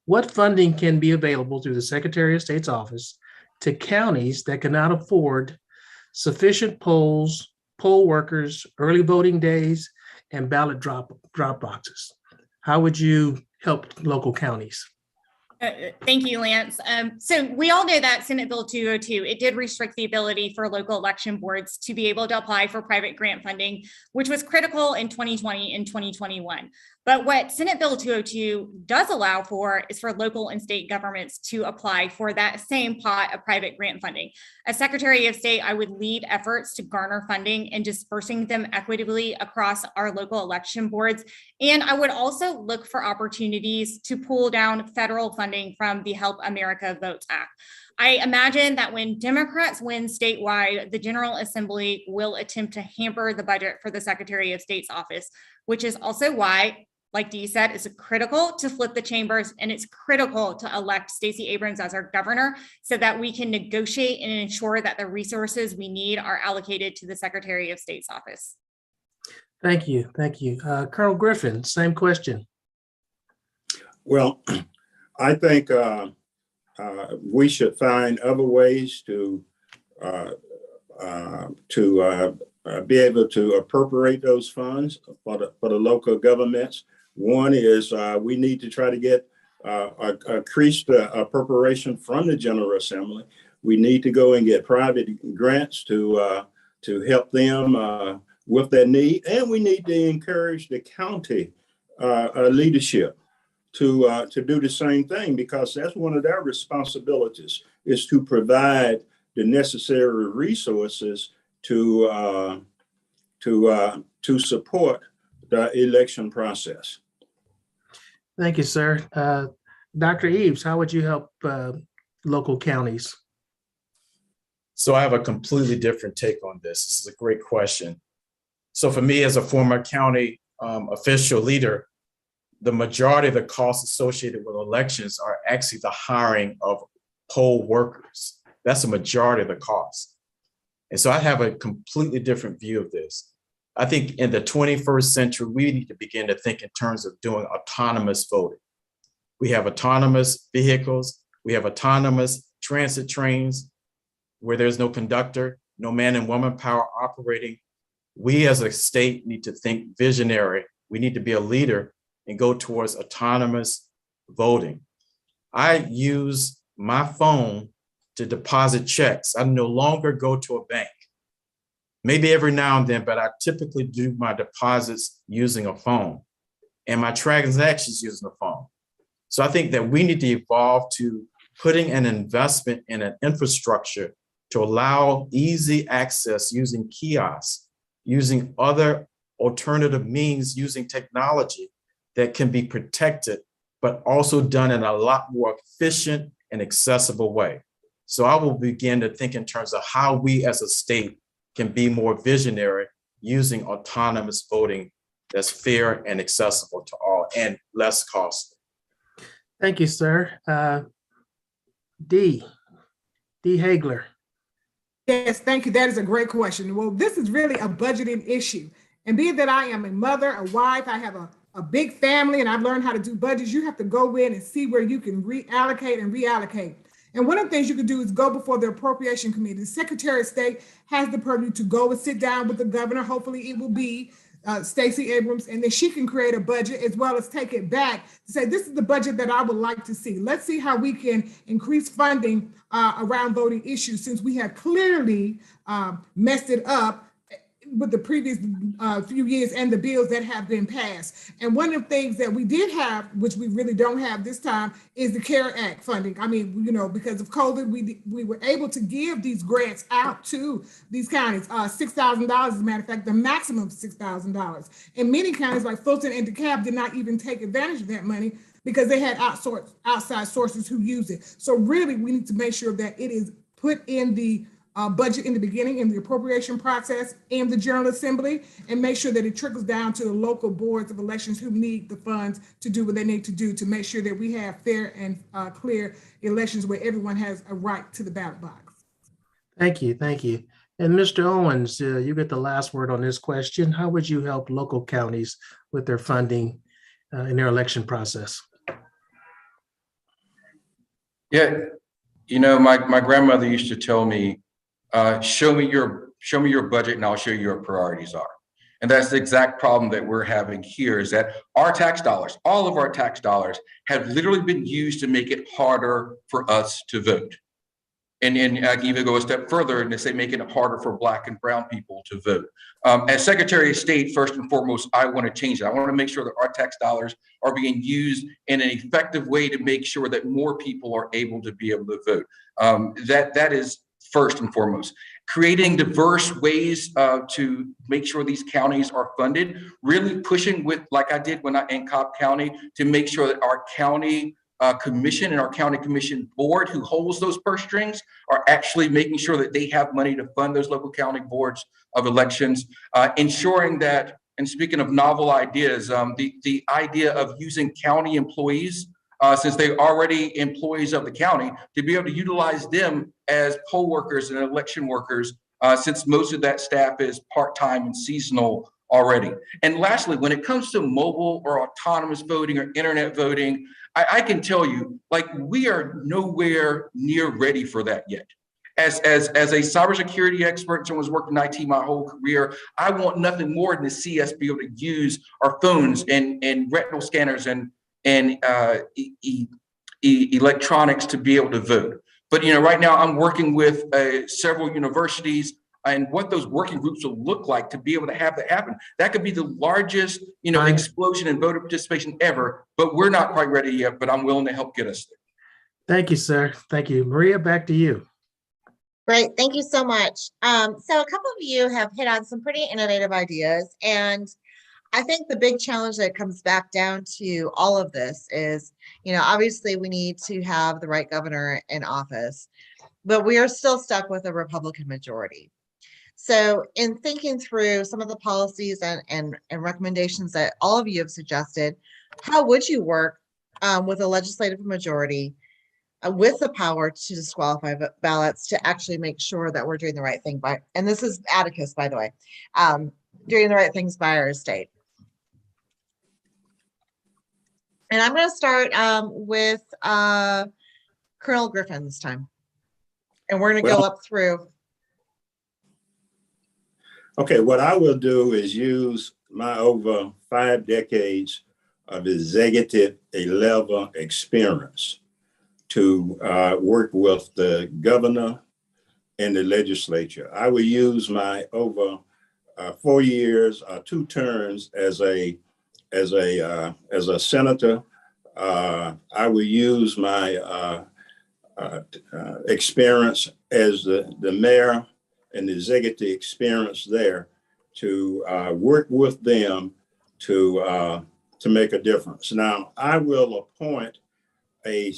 What funding can be available through the Secretary of State's office to counties that cannot afford sufficient polls, poll workers, early voting days, and ballot drop boxes? How would you help local counties? Thank you, Lance. So we all know that Senate Bill 202, it did restrict the ability for local election boards to be able to apply for private grant funding, which was critical in 2020 and 2021. But what Senate Bill 202 does allow for is for local and state governments to apply for that same pot of private grant funding. As Secretary of State, I would lead efforts to garner funding and dispersing them equitably across our local election boards. And I would also look for opportunities to pull down federal funding from the Help America Votes Act. I imagine that when Democrats win statewide, the General Assembly will attempt to hamper the budget for the Secretary of State's office, which is also why, like Dee said, it's critical to flip the chambers, and it's critical to elect Stacey Abrams as our governor so that we can negotiate and ensure that the resources we need are allocated to the Secretary of State's office. Thank you. Thank you. Colonel Griffin, same question. Well, I think we should find other ways to be able to appropriate those funds for the local governments. One is we need to try to get increased appropriation from the General Assembly. We need to go and get private grants to help them with their need, and we need to encourage the county leadership to do the same thing, because that's one of their responsibilities, is to provide the necessary resources to support the election process. Thank you, sir. Dr. Eves, how would you help local counties? So I have a completely different take on this. This is a great question. So for me, as a former county official leader, the majority of the costs associated with elections are actually the hiring of poll workers. That's the majority of the cost. And so I have a completely different view of this. I think in the 21st century, we need to begin to think in terms of doing autonomous voting. We have autonomous vehicles. We have autonomous transit trains where there's no conductor, no man and woman power operating. We as a state need to think visionary. We need to be a leader and go towards autonomous voting. I use my phone to deposit checks. I no longer go to a bank. Maybe every now and then, but I typically do my deposits using a phone and my transactions using a phone. So I think that we need to evolve to putting an investment in an infrastructure to allow easy access using kiosks, using other alternative means, using technology that can be protected, but also done in a lot more efficient and accessible way. So I will begin to think in terms of how we as a state can be more visionary using autonomous voting that's fair and accessible to all and less costly. Thank you, sir. Dee Hagler. Yes, thank you. That is a great question. Well, this is really a budgeting issue. And being that I am a mother, a wife, I have a big family, and I've learned how to do budgets, you have to go in and see where you can reallocate and reallocate. And one of the things you can do is go before the Appropriation Committee. The Secretary of State has the purview to go and sit down with the governor. Hopefully it will be Stacey Abrams, and then she can create a budget as well as take it back to say, this is the budget that I would like to see. Let's see how we can increase funding around voting issues, since we have clearly messed it up with the previous few years and the bills that have been passed. And one of the things that we did have, which we really don't have this time, is the CARE Act funding. I mean, you know, because of COVID, we were able to give these grants out to these counties, $6,000, as a matter of fact, the maximum of $6,000. And many counties like Fulton and DeKalb did not even take advantage of that money because they had outside sources who use it. So really, we need to make sure that it is put in the budget in the beginning, in the appropriation process, in the General Assembly, and make sure that it trickles down to the local boards of elections who need the funds to do what they need to do to make sure that we have fair and clear elections where everyone has a right to the ballot box. Thank you. Thank you. And Mr. Owens, you get the last word on this question. How would you help local counties with their funding in their election process? Yeah, my grandmother used to tell me, show me your budget and I'll show you your priorities are. And that's the exact problem that we're having here, is that our tax dollars, all of our tax dollars, have literally been used to make it harder for us to vote. And I can even go a step further and say making it harder for Black and brown people to vote. As Secretary of State, first and foremost, I want to change it. I want to make sure that our tax dollars are being used in an effective way to make sure that more people are able to be able to vote. That is first and foremost. Creating diverse ways to make sure these counties are funded, really pushing with, like I did when in Cobb County, to make sure that our county commission and our county commission board who holds those purse strings are actually making sure that they have money to fund those local county boards of elections, ensuring that, and speaking of novel ideas, the idea of using county employees, since they're already employees of the county, to be able to utilize them as poll workers and election workers, since most of that staff is part-time and seasonal already. And lastly, when it comes to mobile or autonomous voting or internet voting, I can tell you, like, we are nowhere near ready for that yet. As a cybersecurity expert, someone who's worked in IT my whole career, I want nothing more than to see us be able to use our phones and retinal scanners and electronics to be able to vote. But right now I'm working with several universities, and what those working groups will look like to be able to have that happen. That could be the largest, explosion in voter participation ever, but we're not quite ready yet, but I'm willing to help get us there. Thank you, sir. Thank you. Maria, back to you. Great, thank you so much. So a couple of you have hit on some pretty innovative ideas, and I think the big challenge that comes back down to all of this is, obviously we need to have the right governor in office, but we are still stuck with a Republican majority. So in thinking through some of the policies and recommendations that all of you have suggested, how would you work with a legislative majority with the power to disqualify ballots to actually make sure that we're doing the right thing by, and this is Atticus, by the way, doing the right things by our state? And I'm going to start with Colonel Griffin this time. And we're going to go up through. Okay, what I will do is use my over 5 decades of executive level experience to work with the governor and the legislature. I will use my over 4 years, 2 terms as a senator. I will use my experience as the mayor and the executive experience there to work with them to make a difference. Now, I will appoint a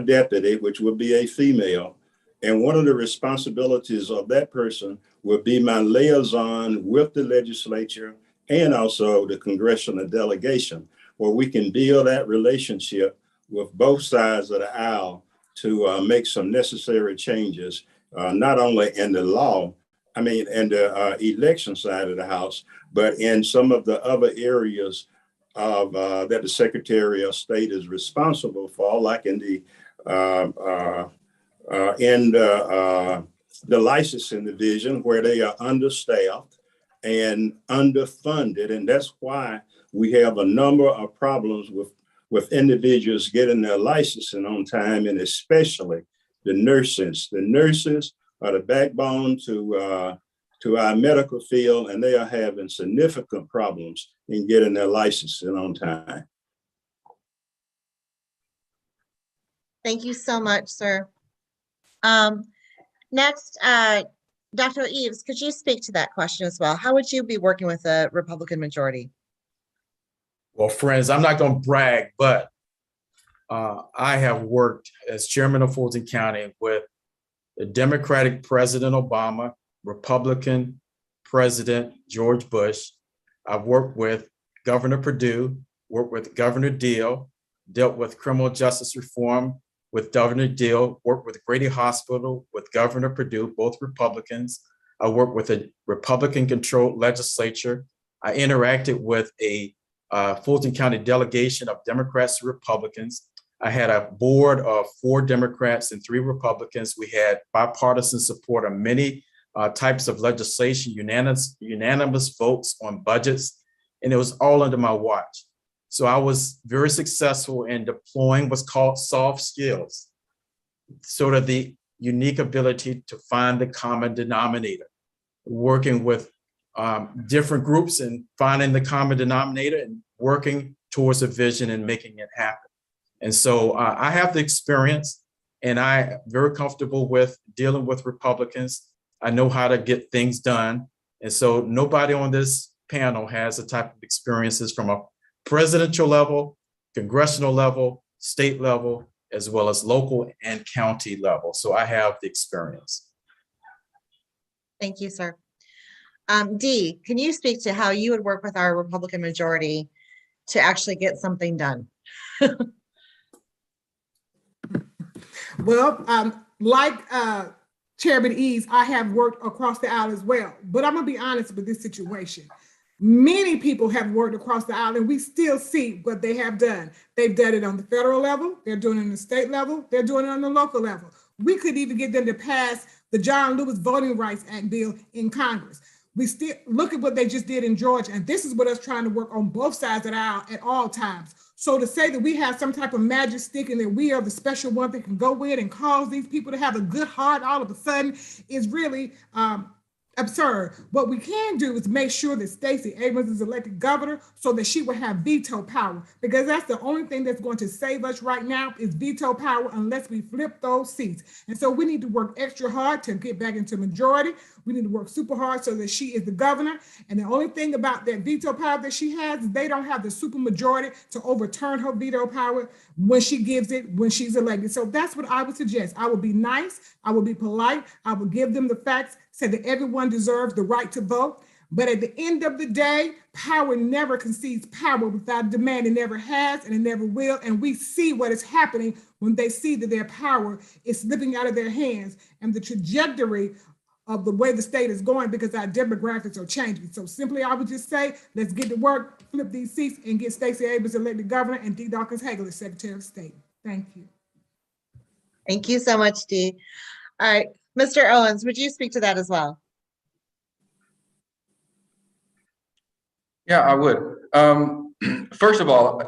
deputy, which will be a female, and one of the responsibilities of that person will be my liaison with the legislature and also the congressional delegation, where we can build that relationship with both sides of the aisle to make some necessary changes, not only in the law, in the election side of the house, but in some of the other areas of that the Secretary of State is responsible for, like in the licensing division, where they are understaffed and underfunded, and that's why we have a number of problems with individuals getting their licensing on time, and especially the nurses. The nurses are the backbone to our medical field, and they are having significant problems in getting their licensing on time. Thank you so much, sir. Next, Dr. Eves, could you speak to that question as well? How would you be working with a Republican majority? Well, friends, I'm not going to brag, but I have worked as chairman of Fulton County with the Democratic President Obama, Republican President George Bush. I've worked with Governor Perdue, worked with Governor Deal, dealt with criminal justice reform with Governor Deal, worked with Grady Hospital with Governor Perdue, both Republicans. I worked with a Republican-controlled legislature. I interacted with a Fulton County delegation of Democrats and Republicans. I had a board of 4 Democrats and 3 Republicans. We had bipartisan support on many types of legislation, unanimous votes on budgets, and it was all under my watch. So I was very successful in deploying what's called soft skills, sort of the unique ability to find the common denominator, working with different groups and finding the common denominator and working towards a vision and making it happen. And so I have the experience, and I'm very comfortable with dealing with Republicans. I know how to get things done. And so nobody on this panel has the type of experiences from a presidential level, congressional level, state level, as well as local and county level. So I have the experience. Thank you, sir. Dee, can you speak to how you would work with our Republican majority to actually get something done? Well, like Chairman Eves, I have worked across the aisle as well, but I'm gonna be honest with this situation. Many people have worked across the aisle and we still see what they have done. They've done it on the federal level, they're doing it on the state level, they're doing it on the local level. We could even get them to pass the John Lewis Voting Rights Act bill in Congress. We still look at what they just did in Georgia, and this is what us trying to work on both sides of the aisle at all times. So to say that we have some type of magic stick and that we are the special one that can go in and cause these people to have a good heart all of a sudden is really absurd. What we can do is make sure that Stacey Abrams is elected governor so that she will have veto power, because that's the only thing that's going to save us right now is veto power unless we flip those seats. And so we need to work extra hard to get back into majority. We need to work super hard so that she is the governor. And the only thing about that veto power that she has is they don't have the super majority to overturn her veto power when she gives it, when she's elected. So that's what I would suggest. I will be nice. I will be polite. I will give them the facts, say that everyone deserves the right to vote. But at the end of the day, power never concedes power without demand. It never has and it never will. And we see what is happening when they see that their power is slipping out of their hands and the trajectory of the way the state is going, because our demographics are changing. So simply, I would just say, let's get to work, flip these seats, and get Stacey Abrams elected governor and Dee Dawkins Hagel as Secretary of State. Thank you. Thank you so much, Dee. All right, Mr. Owens, would you speak to that as well? Yeah, I would. First of all,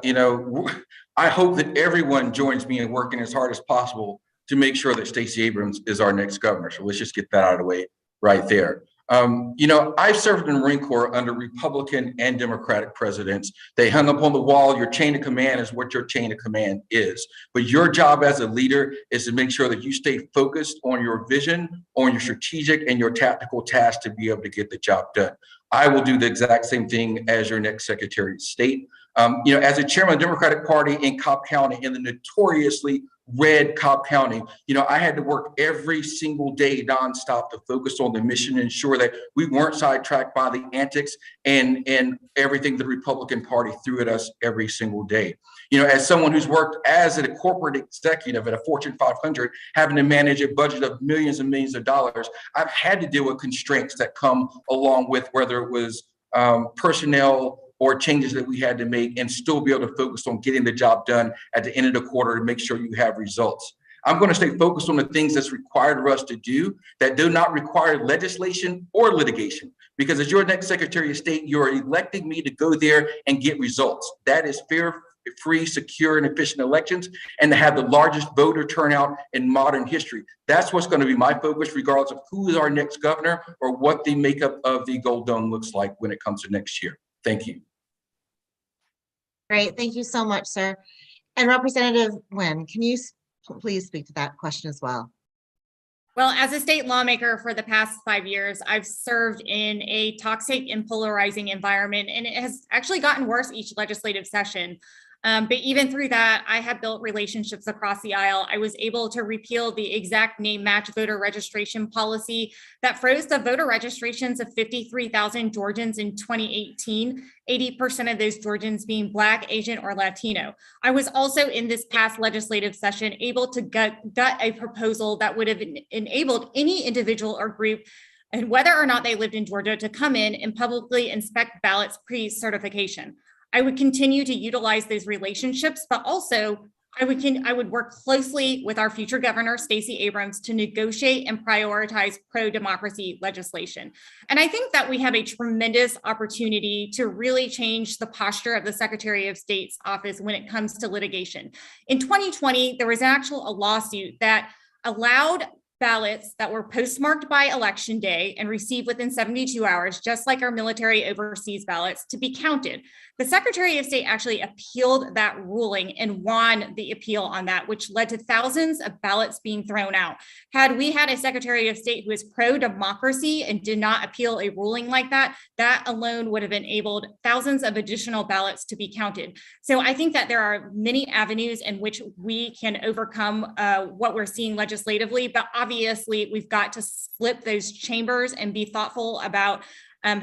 I hope that everyone joins me in working as hard as possible to make sure that Stacey Abrams is our next governor. So let's just get that out of the way right there. I've served in the Marine Corps under Republican and Democratic presidents. They hung up on the wall, your chain of command is what your chain of command is. But your job as a leader is to make sure that you stay focused on your vision, on your strategic and your tactical tasks to be able to get the job done. I will do the exact same thing as your next Secretary of State. As a chairman of the Democratic Party in Cobb County, in the notoriously red Cobb County, I had to work every single day nonstop to focus on the mission and ensure that we weren't sidetracked by the antics and everything the Republican Party threw at us every single day. As someone who's worked as a corporate executive at a Fortune 500, having to manage a budget of millions and millions of dollars, I've had to deal with constraints that come along with whether it was personnel or changes that we had to make, and still be able to focus on getting the job done at the end of the quarter to make sure you have results. I'm going to stay focused on the things that's required for us to do that do not require legislation or litigation, because as your next Secretary of State, you're electing me to go there and get results. That is fair, free, secure, and efficient elections, and to have the largest voter turnout in modern history. That's what's going to be my focus, regardless of who is our next governor or what the makeup of the Gold Dome looks like when it comes to next year. Thank you. Great, thank you so much, sir. And Representative Nguyen, can you please speak to that question as well? Well, as a state lawmaker for the past 5 years, I've served in a toxic and polarizing environment, and it has actually gotten worse each legislative session. But even through that, I have built relationships across the aisle. I was able to repeal the exact name match voter registration policy that froze the voter registrations of 53,000 Georgians in 2018, 80% of those Georgians being Black, Asian, or Latino. I was also in this past legislative session able to gut a proposal that would have enabled any individual or group, and whether or not they lived in Georgia, to come in and publicly inspect ballots pre-certification. I would continue to utilize those relationships, but also I would work closely with our future governor, Stacey Abrams, to negotiate and prioritize pro-democracy legislation. And I think that we have a tremendous opportunity to really change the posture of the Secretary of State's office when it comes to litigation. In 2020, there was a lawsuit that allowed ballots that were postmarked by election day and received within 72 hours, just like our military overseas ballots, to be counted. The Secretary of State actually appealed that ruling and won the appeal on that, which led to thousands of ballots being thrown out. Had we had a Secretary of State who is pro-democracy and did not appeal a ruling like that, that alone would have enabled thousands of additional ballots to be counted. So I think that there are many avenues in which we can overcome what we're seeing legislatively, but obviously we've got to split those chambers and be thoughtful about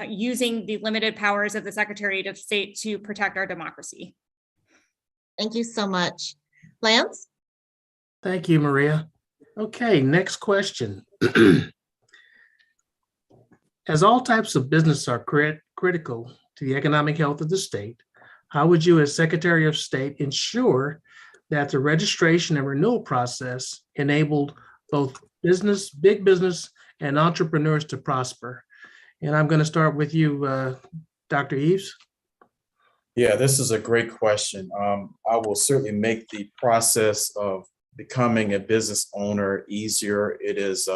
using the limited powers of the Secretary of State to protect our democracy. Thank you so much. Lance? Thank you, Maria. Okay, next question. As all types of business are critical to the economic health of the state, how would you as Secretary of State ensure that the registration and renewal process enabled both big business and entrepreneurs to prosper? And I'm going to start with you, Dr. Eves. Yeah, this is a great question. I will certainly make the process of becoming a business owner easier. It is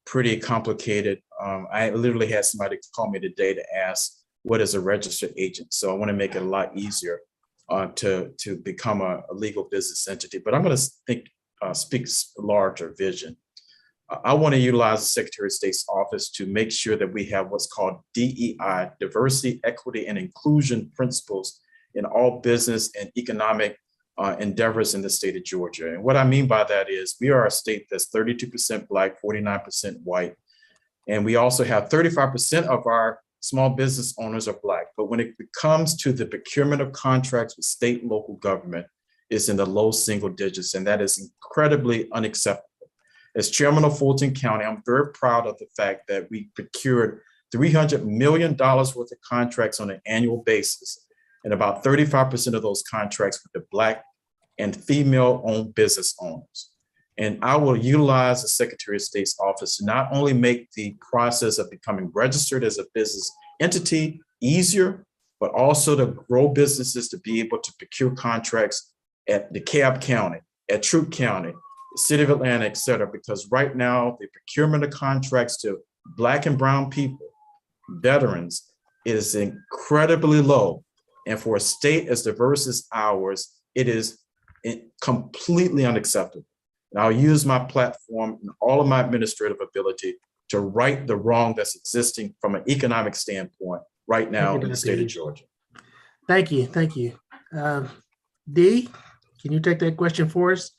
pretty complicated. I literally had somebody call me today to ask, what is a registered agent? So I want to make it a lot easier to become a legal business entity. But I'm going to speak larger vision. I want to utilize the Secretary of State's office to make sure that we have what's called DEI, diversity, equity, and inclusion principles in all business and economic endeavors in the state of Georgia. And what I mean by that is we are a state that's 32% Black, 49% white. And we also have 35% of our small business owners are Black. But when it comes to the procurement of contracts with state and local government, it's in the low single digits, and that is incredibly unacceptable. As chairman of Fulton County, I'm very proud of the fact that we procured $300 million worth of contracts on an annual basis. And about 35% of those contracts were to Black and female-owned business owners. And I will utilize the Secretary of State's office to not only make the process of becoming registered as a business entity easier, but also to grow businesses to be able to procure contracts at DeKalb County, at Troup County, City of Atlanta, et cetera, because right now the procurement of contracts to Black and brown people, veterans, is incredibly low. And for a state as diverse as ours, it is completely unacceptable. And I'll use my platform and all of my administrative ability to right the wrong that's existing from an economic standpoint right now in the state of Georgia. Thank you. Thank you. Dee, can you take that question for us?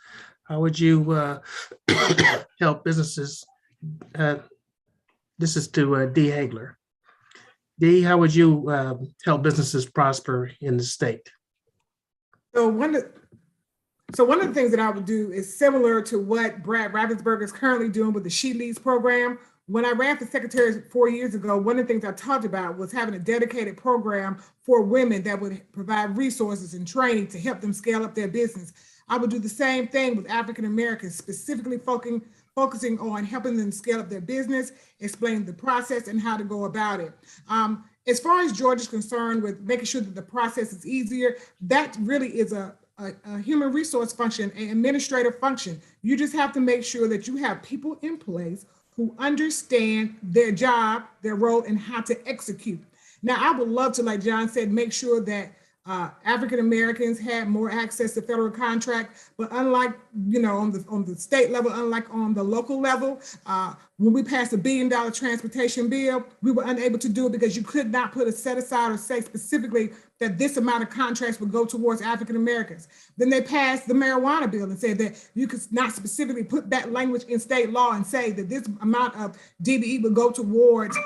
How would you help businesses? This is to Dee Hagler. Dee, how would you help businesses prosper in the state? So one of the things that I would do is similar to what Brad Ravensburg is currently doing with the She Leads program. When I ran for secretary 4 years ago, one of the things I talked about was having a dedicated program for women that would provide resources and training to help them scale up their business. I would do the same thing with African Americans, specifically focusing on helping them scale up their business, explaining the process and how to go about it. As far as Georgia's concerned with making sure that the process is easier, that really is a human resource function, an administrative function. You just have to make sure that you have people in place who understand their job, their role, and how to execute. Now, I would love to, like John said, make sure that African Americans had more access to federal contract, but unlike, on the state level, unlike on the local level, when we passed a $1 billion transportation bill, we were unable to do it because you could not put a set aside or say specifically that this amount of contracts would go towards African Americans. Then they passed the marijuana bill and said that you could not specifically put that language in state law and say that this amount of DBE would go towards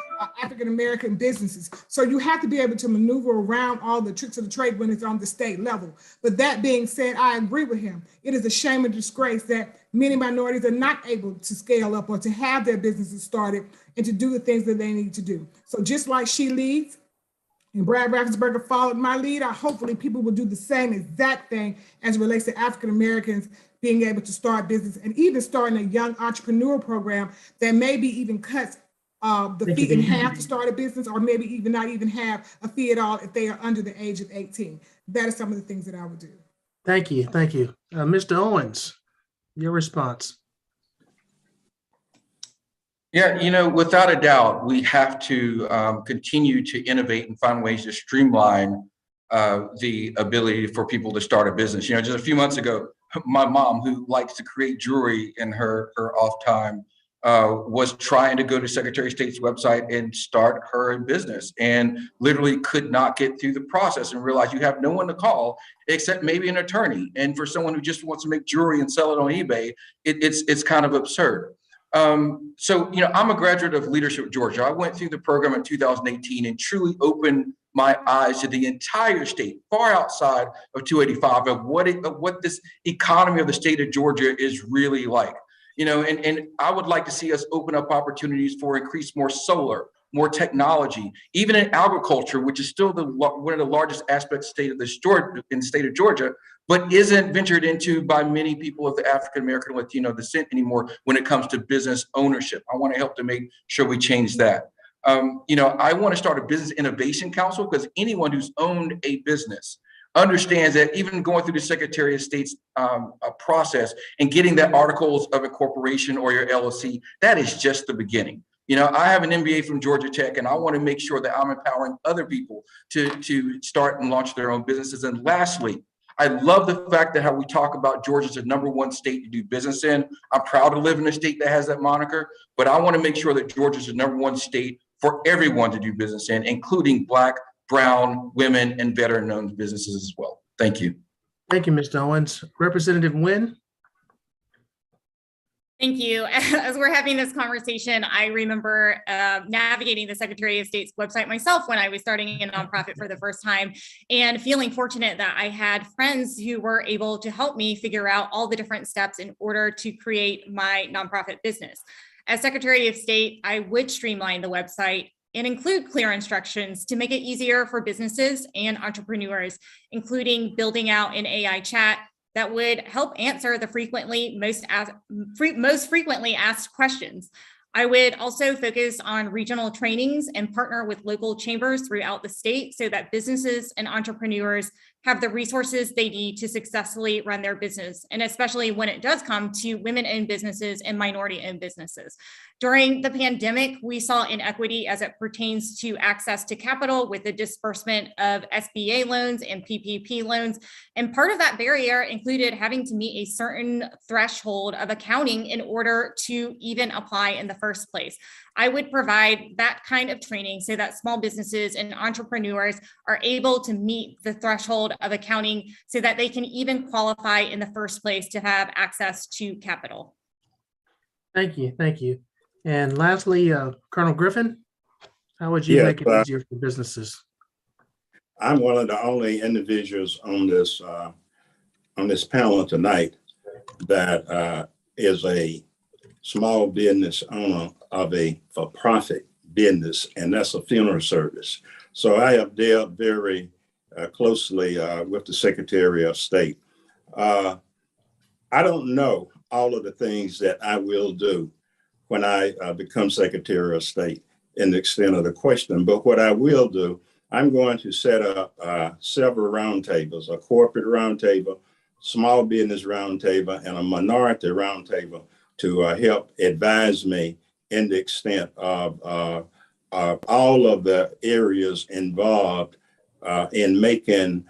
African American businesses. So you have to be able to maneuver around all the tricks of the trade when it's on the state level. But that being said, I agree with him. It is a shame and disgrace that many minorities are not able to scale up or to have their businesses started and to do the things that they need to do. So just like She Leads, And Brad Raffensperger followed my lead. Hopefully people will do the same exact thing as it relates to African Americans being able to start business and even starting a young entrepreneur program that maybe even cuts the fee in half to start a business, or maybe even not even have a fee at all if they are under the age of 18. That is some of the things that I would do. Thank you. Thank you. Mr. Owens, your response. Yeah, without a doubt, we have to continue to innovate and find ways to streamline the ability for people to start a business. Just a few months ago, my mom, who likes to create jewelry in her off time, was trying to go to Secretary of State's website and start her business, and literally could not get through the process and realized you have no one to call except maybe an attorney. And for someone who just wants to make jewelry and sell it on eBay, it's kind of absurd. So, I'm a graduate of Leadership Georgia. I went through the program in 2018 and truly opened my eyes to the entire state, far outside of 285, of what this economy of the state of Georgia is really like. And I would like to see us open up opportunities for increased more solar, more technology, even in agriculture, which is still one of the largest aspects in the state of Georgia, but isn't ventured into by many people of the African American Latino descent anymore when it comes to business ownership. I want to help to make sure we change that. I want to start a business innovation council, because anyone who's owned a business understands that even going through the Secretary of State's process and getting that articles of incorporation or your LLC, that is just the beginning. I have an MBA from Georgia Tech, and I want to make sure that I'm empowering other people to start and launch their own businesses. And lastly, I love the fact that how we talk about Georgia's the #1 state to do business in. I'm proud to live in a state that has that moniker, but I want to make sure that Georgia's the #1 state for everyone to do business in, including Black, Brown, women, and veteran-owned businesses as well. Thank you. Thank you, Mr. Owens. Representative Nguyen. Thank you. As we're having this conversation, I remember navigating the Secretary of State's website myself when I was starting a nonprofit for the first time, and feeling fortunate that I had friends who were able to help me figure out all the different steps in order to create my nonprofit business. As Secretary of State, I would streamline the website and include clear instructions to make it easier for businesses and entrepreneurs, including building out an AI chat that would help answer the most frequently asked questions. I would also focus on regional trainings and partner with local chambers throughout the state so that businesses and entrepreneurs have the resources they need to successfully run their business, and especially when it does come to women-owned businesses and minority-owned businesses. During the pandemic, we saw inequity as it pertains to access to capital with the disbursement of SBA loans and PPP loans. And part of that barrier included having to meet a certain threshold of accounting in order to even apply in the first place. I would provide that kind of training so that small businesses and entrepreneurs are able to meet the threshold of accounting so that they can even qualify in the first place to have access to capital. Thank you. Thank you. And lastly, Colonel Griffin, how would you make it easier for businesses? I'm one of the only individuals on this panel tonight that is a small business owner of a for-profit business, and that's a funeral service. So I have dealt very closely with the Secretary of State. I don't know all of the things that I will do when I become Secretary of State in the extent of the question, but what I will do, I'm going to set up several roundtables, a corporate roundtable, small business roundtable, and a minority roundtable to help advise me in the extent of all of the areas involved in making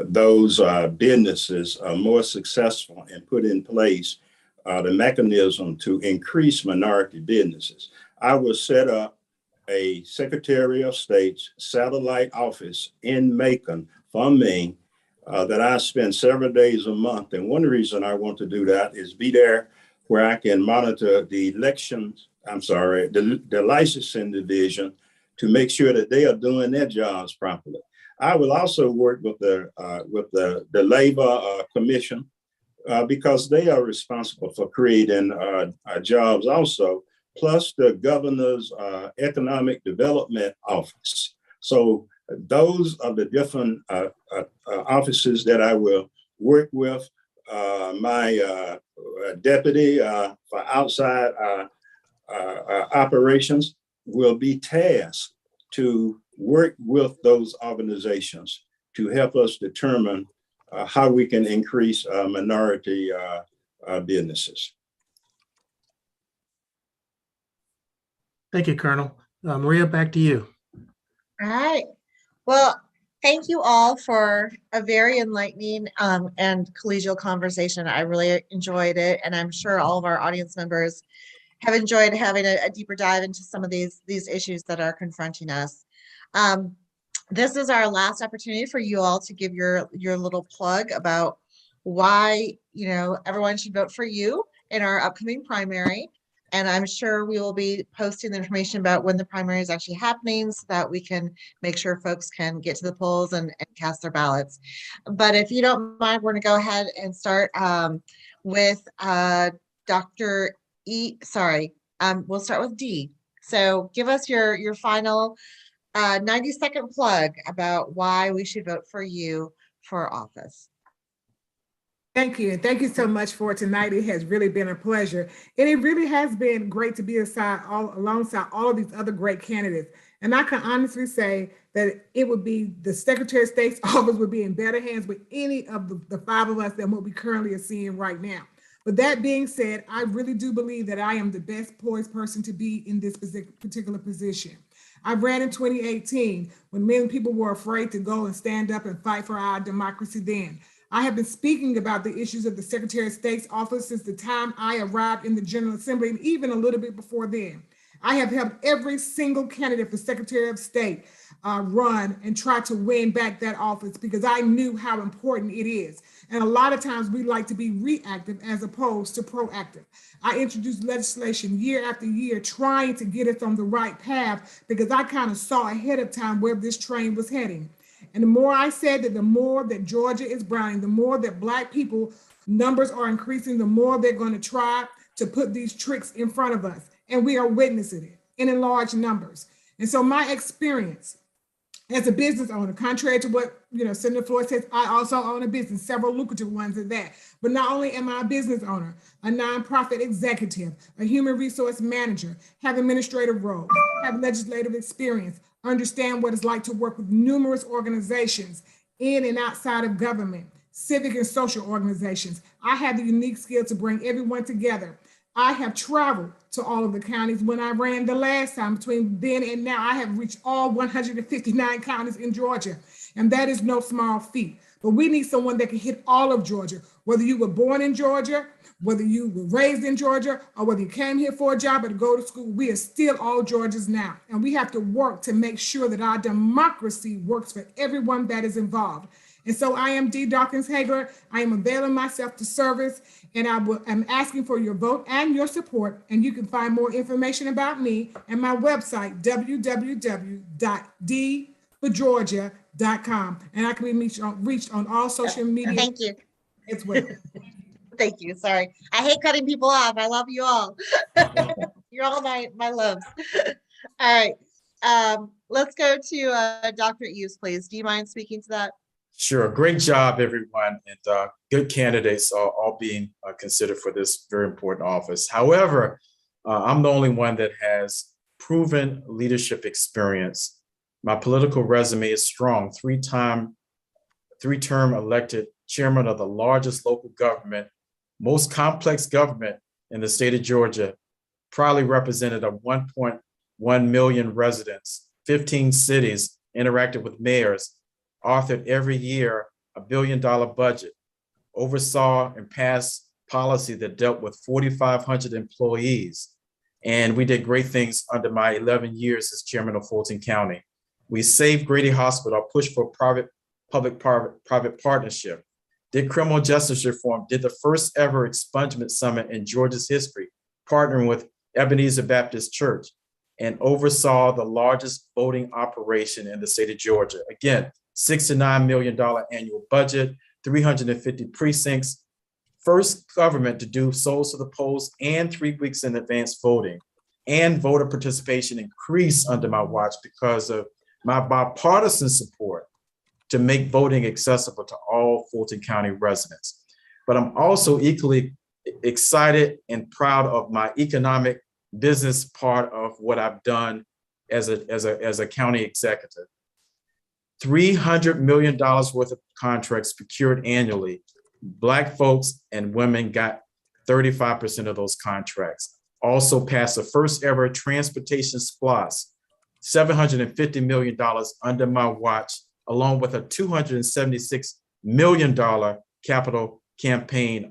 those businesses more successful and put in place the mechanism to increase minority businesses. I will set up a Secretary of State's satellite office in Macon for me that I spend several days a month. And one reason I want to do that is be there where I can monitor the the licensing division to make sure that they are doing their jobs properly. I will also work with the Labor Commission because they are responsible for creating jobs also, plus the governor's Economic Development Office. So those are the different offices that I will work with. My deputy for outside operations will be tasked to work with those organizations to help us determine how we can increase minority businesses. Thank you, Colonel. Maria, back to you. All right. Well, thank you all for a very enlightening and collegial conversation. I really enjoyed it, and I'm sure all of our audience members have enjoyed having a deeper dive into some of these issues that are confronting us. This is our last opportunity for you all to give your little plug about why everyone should vote for you in our upcoming primary. And I'm sure we will be posting the information about when the primary is actually happening so that we can make sure folks can get to the polls and cast their ballots. But if you don't mind, we're going to go ahead and start with Dr. E. Sorry, we'll start with D. So give us your final 90-second plug about why we should vote for you for office. Thank you. And thank you so much for tonight. It has really been a pleasure. And it really has been great to be alongside all of these other great candidates. And I can honestly say that it would be the Secretary of State's office would be in better hands with any of the five of us than what we currently are seeing right now. But that being said, I really do believe that I am the best poised person to be in this particular position. I ran in 2018 when many people were afraid to go and stand up and fight for our democracy then. I have been speaking about the issues of the Secretary of State's office since the time I arrived in the General Assembly, and even a little bit before then. I have helped every single candidate for Secretary of State run and try to win back that office because I knew how important it is. And a lot of times we like to be reactive as opposed to proactive. I introduced legislation year after year trying to get us on the right path because I kind of saw ahead of time where this train was heading. And the more I said that the more that Georgia is browning, the more that Black people numbers are increasing, the more they're going to try to put these tricks in front of us. And we are witnessing it in large numbers. And so my experience as a business owner, contrary to what Senator Floyd says, I also own a business, several lucrative ones at that. But not only am I a business owner, a nonprofit executive, a human resource manager, have administrative roles, have legislative experience, understand what it's like to work with numerous organizations in and outside of government, civic and social organizations. I have the unique skill to bring everyone together. I have traveled to all of the counties. When I ran the last time, between then and now, I have reached all 159 counties in Georgia. And that is no small feat. But we need someone that can hit all of Georgia, whether you were born in Georgia, whether you were raised in Georgia, or whether you came here for a job or to go to school. We are still all Georgians now. And we have to work to make sure that our democracy works for everyone that is involved. And so I am D. Dawkins Hagler. I am availing myself to service, and I'm asking for your vote and your support. And you can find more information about me at my website, www.dforgeorgia.com. And I can be reached on all social media. Thank you. As well. Thank you. Sorry. I hate cutting people off. I love you all. You're all my loves. All right. Let's go to Dr. Eves, please. Do you mind speaking to that? Sure. Great job, everyone. And good candidates are all being considered for this very important office. However, I'm the only one that has proven leadership experience. My political resume is strong. Three-term elected chairman of the largest local government, most complex government in the state of Georgia, proudly represented of 1.1 million residents, 15 cities, interacted with mayors, authored every year a $1 billion budget, oversaw and passed policy that dealt with 4,500 employees. And we did great things under my 11 years as chairman of Fulton County. We saved Grady Hospital, pushed for public-private partnership, did criminal justice reform, did the first ever expungement summit in Georgia's history, partnering with Ebenezer Baptist Church, and oversaw the largest voting operation in the state of Georgia. Again, $69 million annual budget, 350 precincts, first government to do souls to the polls and 3 weeks in advance voting, and voter participation increased under my watch because of my bipartisan support to make voting accessible to all Fulton County residents. But I'm also equally excited and proud of my economic business part of what I've done as a county executive. $300 million worth of contracts procured annually. Black folks and women got 35% of those contracts. Also passed the first ever transportation SPLOST, $750 million under my watch, along with a $276 million capital campaign,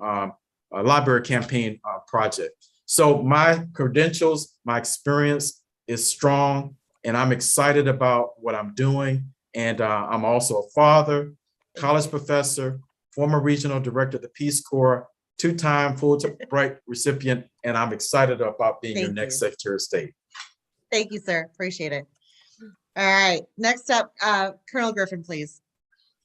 library campaign project. So my credentials, my experience is strong, and I'm excited about what I'm doing. And I'm also a father, college professor, former regional director of the Peace Corps, two-time Fulbright recipient, and I'm excited about being your next Secretary of State. Thank you, sir. Appreciate it. All right, next up, Colonel Griffin, please.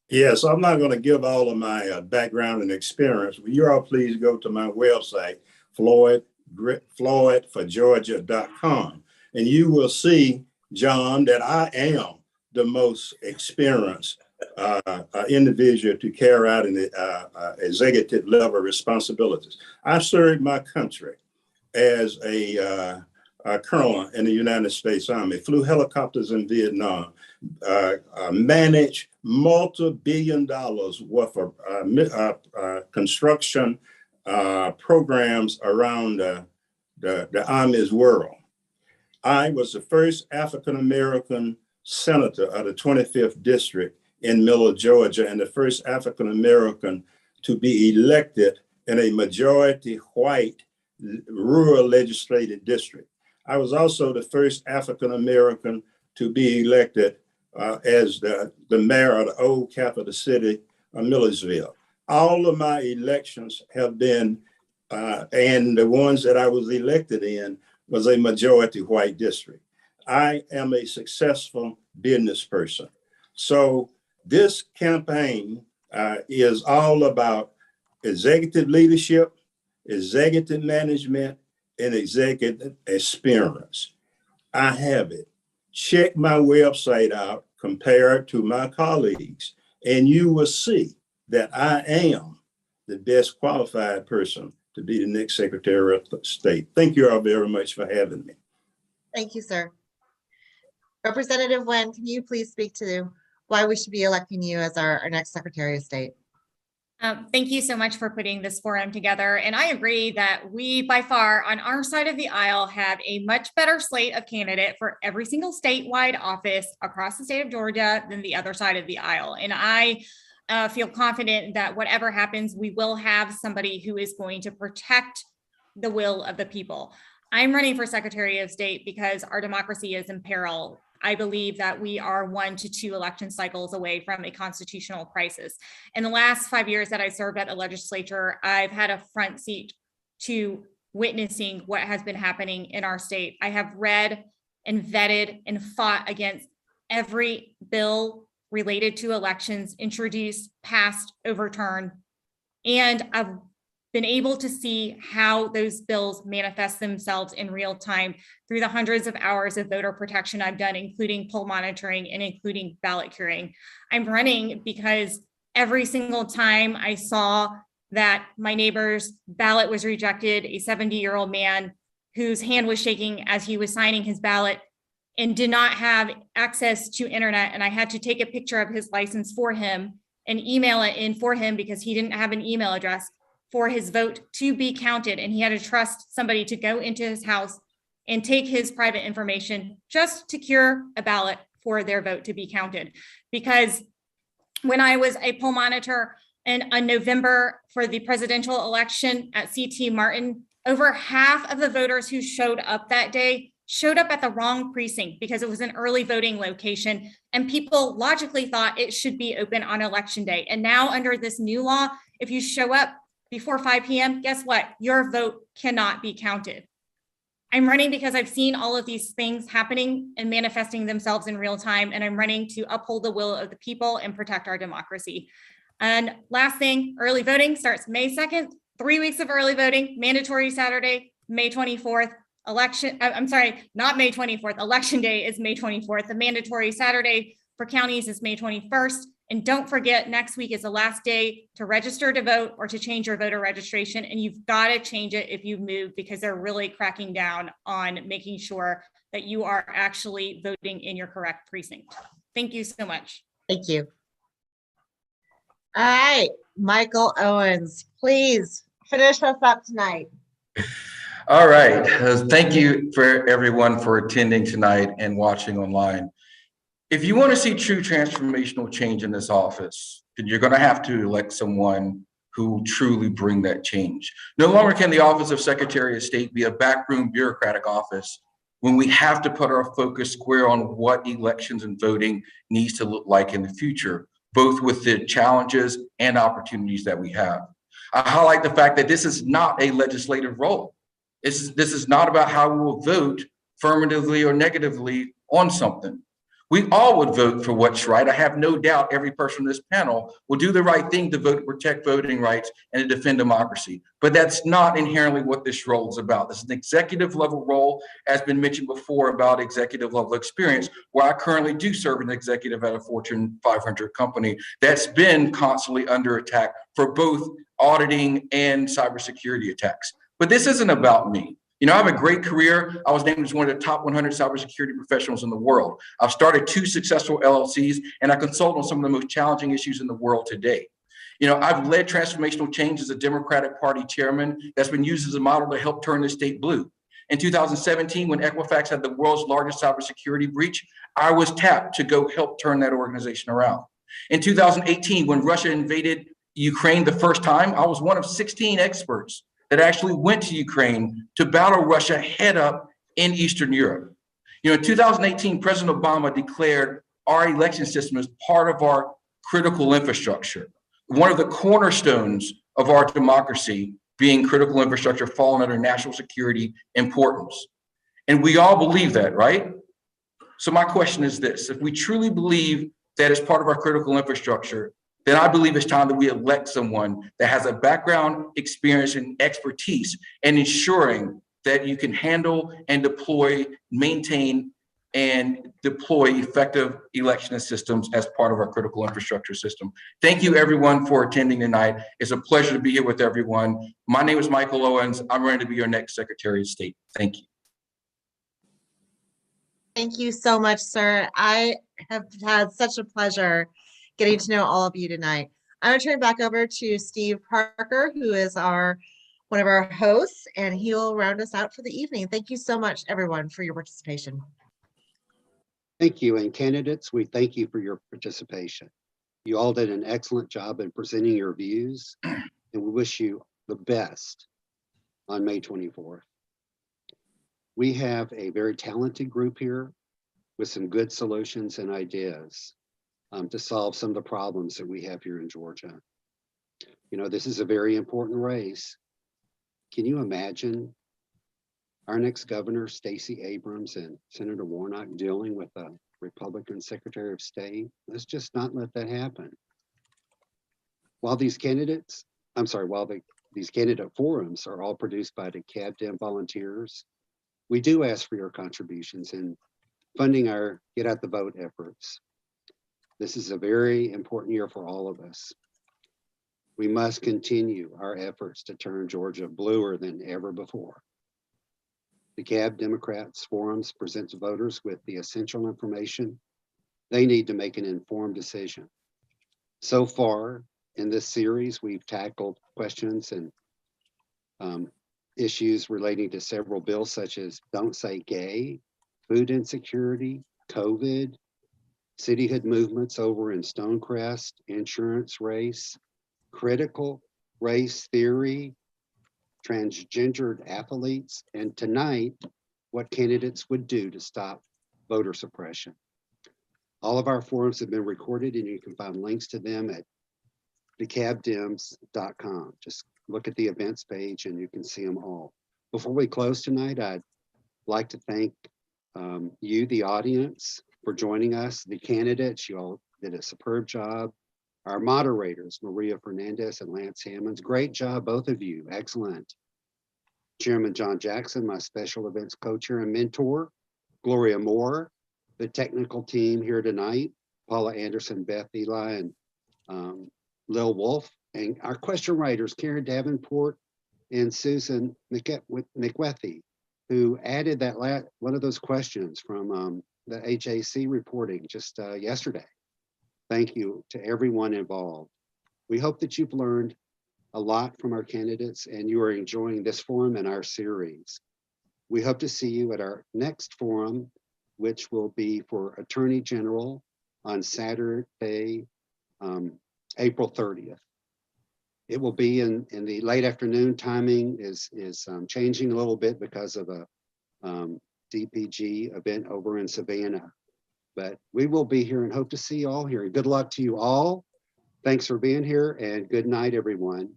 Yes, I'm not going to give all of my background and experience. Will you all please go to my website, floydforgeorgia.com, and you will see, John, that I am the most experienced individual to carry out an executive level responsibilities. I served my country as a colonel in the United States Army, flew helicopters in Vietnam, managed multi-billion dollars worth of construction programs around the Army's world. I was the first African-American senator of the 25th district in Miller, Georgia, and the first African-American to be elected in a majority white rural legislative district. I was also the first African-American to be elected as the mayor of the old capital city of Millersville. All of my elections have been, and the ones that I was elected in was a majority white district. I am a successful business person. So this campaign is all about executive leadership, executive management, and executive experience. I have it. Check my website out, compare it to my colleagues, and you will see that I am the best qualified person to be the next Secretary of State. Thank you all very much for having me. Thank you, sir. Representative Nguyen, can you please speak to why we should be electing you as our next Secretary of State? Thank you so much for putting this forum together. And I agree that we, by far, on our side of the aisle, have a much better slate of candidate for every single statewide office across the state of Georgia than the other side of the aisle. And I feel confident that whatever happens, we will have somebody who is going to protect the will of the people. I'm running for Secretary of State because our democracy is in peril. I believe that we are 1 to 2 election cycles away from a constitutional crisis. In the last 5 years that I served at the legislature, I've had a front seat to witnessing what has been happening in our state. I have read and vetted and fought against every bill related to elections, introduced, passed, overturned, and I've been able to see how those bills manifest themselves in real time through the hundreds of hours of voter protection I've done, including poll monitoring and including ballot curing. I'm running because every single time I saw that my neighbor's ballot was rejected, a 70-year-old man whose hand was shaking as he was signing his ballot and did not have access to internet, and I had to take a picture of his license for him and email it in for him because he didn't have an email address for his vote to be counted. And he had to trust somebody to go into his house and take his private information just to cure a ballot for their vote to be counted. Because when I was a poll monitor in November for the presidential election at CT Martin, over half of the voters who showed up that day showed up at the wrong precinct because it was an early voting location. And people logically thought it should be open on election day. And now under this new law, if you show up before 5 p.m., guess what? Your vote cannot be counted. I'm running because I've seen all of these things happening and manifesting themselves in real time, and I'm running to uphold the will of the people and protect our democracy. And last thing, early voting starts May 2nd, 3 weeks of early voting, mandatory Saturday, May 24th. I'm sorry, not May 24th. Election day is May 24th. The mandatory Saturday for counties is May 21st. And don't forget, next week is the last day to register to vote or to change your voter registration. And you've got to change it if you move, because they're really cracking down on making sure that you are actually voting in your correct precinct. Thank you so much. Thank you. All right, Michael Owens, please finish us up tonight. All right. Thank you for everyone for attending tonight and watching online. If you want to see true transformational change in this office, then you're going to have to elect someone who will truly bring that change. No longer can the office of Secretary of State be a backroom bureaucratic office when we have to put our focus square on what elections and voting needs to look like in the future, both with the challenges and opportunities that we have. I highlight the fact that this is not a legislative role. This is not about how we will vote affirmatively or negatively on something. We all would vote for what's right. I have no doubt every person on this panel will do the right thing to vote to protect voting rights and to defend democracy. But that's not inherently what this role is about. This is an executive level role, as been mentioned before, about executive level experience, where I currently do serve as an executive at a Fortune 500 company that's been constantly under attack for both auditing and cybersecurity attacks. But this isn't about me. You know, I have a great career. I was named as one of the top 100 cybersecurity professionals in the world. I've started 2 successful LLCs, and I consult on some of the most challenging issues in the world today. You know, I've led transformational change as a Democratic Party chairman that's been used as a model to help turn the state blue. In 2017, when Equifax had the world's largest cybersecurity breach, I was tapped to go help turn that organization around. In 2018, when Russia invaded Ukraine the first time, I was one of 16 experts that actually went to Ukraine to battle Russia head up in Eastern Europe. You know, in 2018, President Obama declared our election system as part of our critical infrastructure, one of the cornerstones of our democracy being critical infrastructure falling under national security importance. And we all believe that, right? So my question is this: if we truly believe that it's part of our critical infrastructure, then I believe it's time that we elect someone that has a background, experience, and expertise in ensuring that you can handle and deploy, maintain, and deploy effective election systems as part of our critical infrastructure system. Thank you, everyone, for attending tonight. It's a pleasure to be here with everyone. My name is Michael Owens. I'm ready to be your next Secretary of State. Thank you. Thank you so much, sir. I have had such a pleasure getting to know all of you tonight. I'm going to turn it back over to Steve Parker, who is one of our hosts, and he'll round us out for the evening. Thank you so much, everyone, for your participation. Thank you. And candidates, we thank you for your participation. You all did an excellent job in presenting your views, and we wish you the best on May 24th. We have a very talented group here with some good solutions and ideas to solve some of the problems that we have here in Georgia. You know, this is a very important race. Can you imagine our next governor, Stacey Abrams, and Senator Warnock dealing with a Republican Secretary of State? Let's just not let that happen. While these candidate forums are all produced by the DeKalb Dem volunteers, we do ask for your contributions in funding our Get Out the Vote efforts. This is a very important year for all of us. We must continue our efforts to turn Georgia bluer than ever before. DeKalb Democrats Forums presents voters with the essential information they need to make an informed decision. So far in this series, we've tackled questions and issues relating to several bills such as Don't Say Gay, food insecurity, COVID, cityhood movements over in Stonecrest, insurance race, critical race theory, transgendered athletes, and tonight, what candidates would do to stop voter suppression. All of our forums have been recorded, and you can find links to them at DeKalbDems.com. Just look at the events page and you can see them all. Before we close tonight, I'd like to thank you, the audience, for joining us. The candidates, you all did a superb job. Our moderators, Maria Fernandez and Lance Hammonds, great job, both of you, excellent. Chairman John Jackson, my special events co-chair and mentor, Gloria Moore, the technical team here tonight, Paula Anderson, Beth Eli, and Lil Wolf, and our question writers, Karen Davenport and Susan McWethy, who added that one of those questions from the HAC reporting just yesterday. Thank you to everyone involved. We hope that you've learned a lot from our candidates and you are enjoying this forum and our series. We hope to see you at our next forum, which will be for Attorney General on Saturday, April 30th. It will be in the late afternoon. Timing is changing a little bit because of a DPG event over in Savannah. But we will be here and hope to see you all here. Good luck to you all. Thanks for being here and good night, everyone.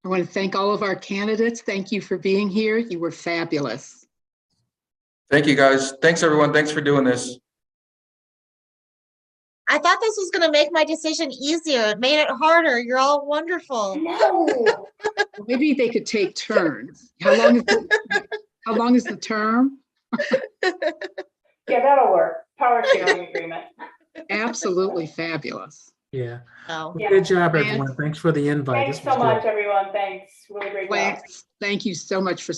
I want to thank all of our candidates. Thank you for being here. You were fabulous. Thank you, guys. Thanks, everyone. Thanks for doing this. I thought this was gonna make my decision easier. It made it harder. You're all wonderful. No. Maybe they could take turns. How long is the term? Yeah, that'll work. Power sharing agreement. Absolutely fabulous. Yeah. Oh. Yeah. Good job, everyone. Thanks for the invite. Thanks This was so good. much, everyone. Thanks. Really great job. Thank you so much for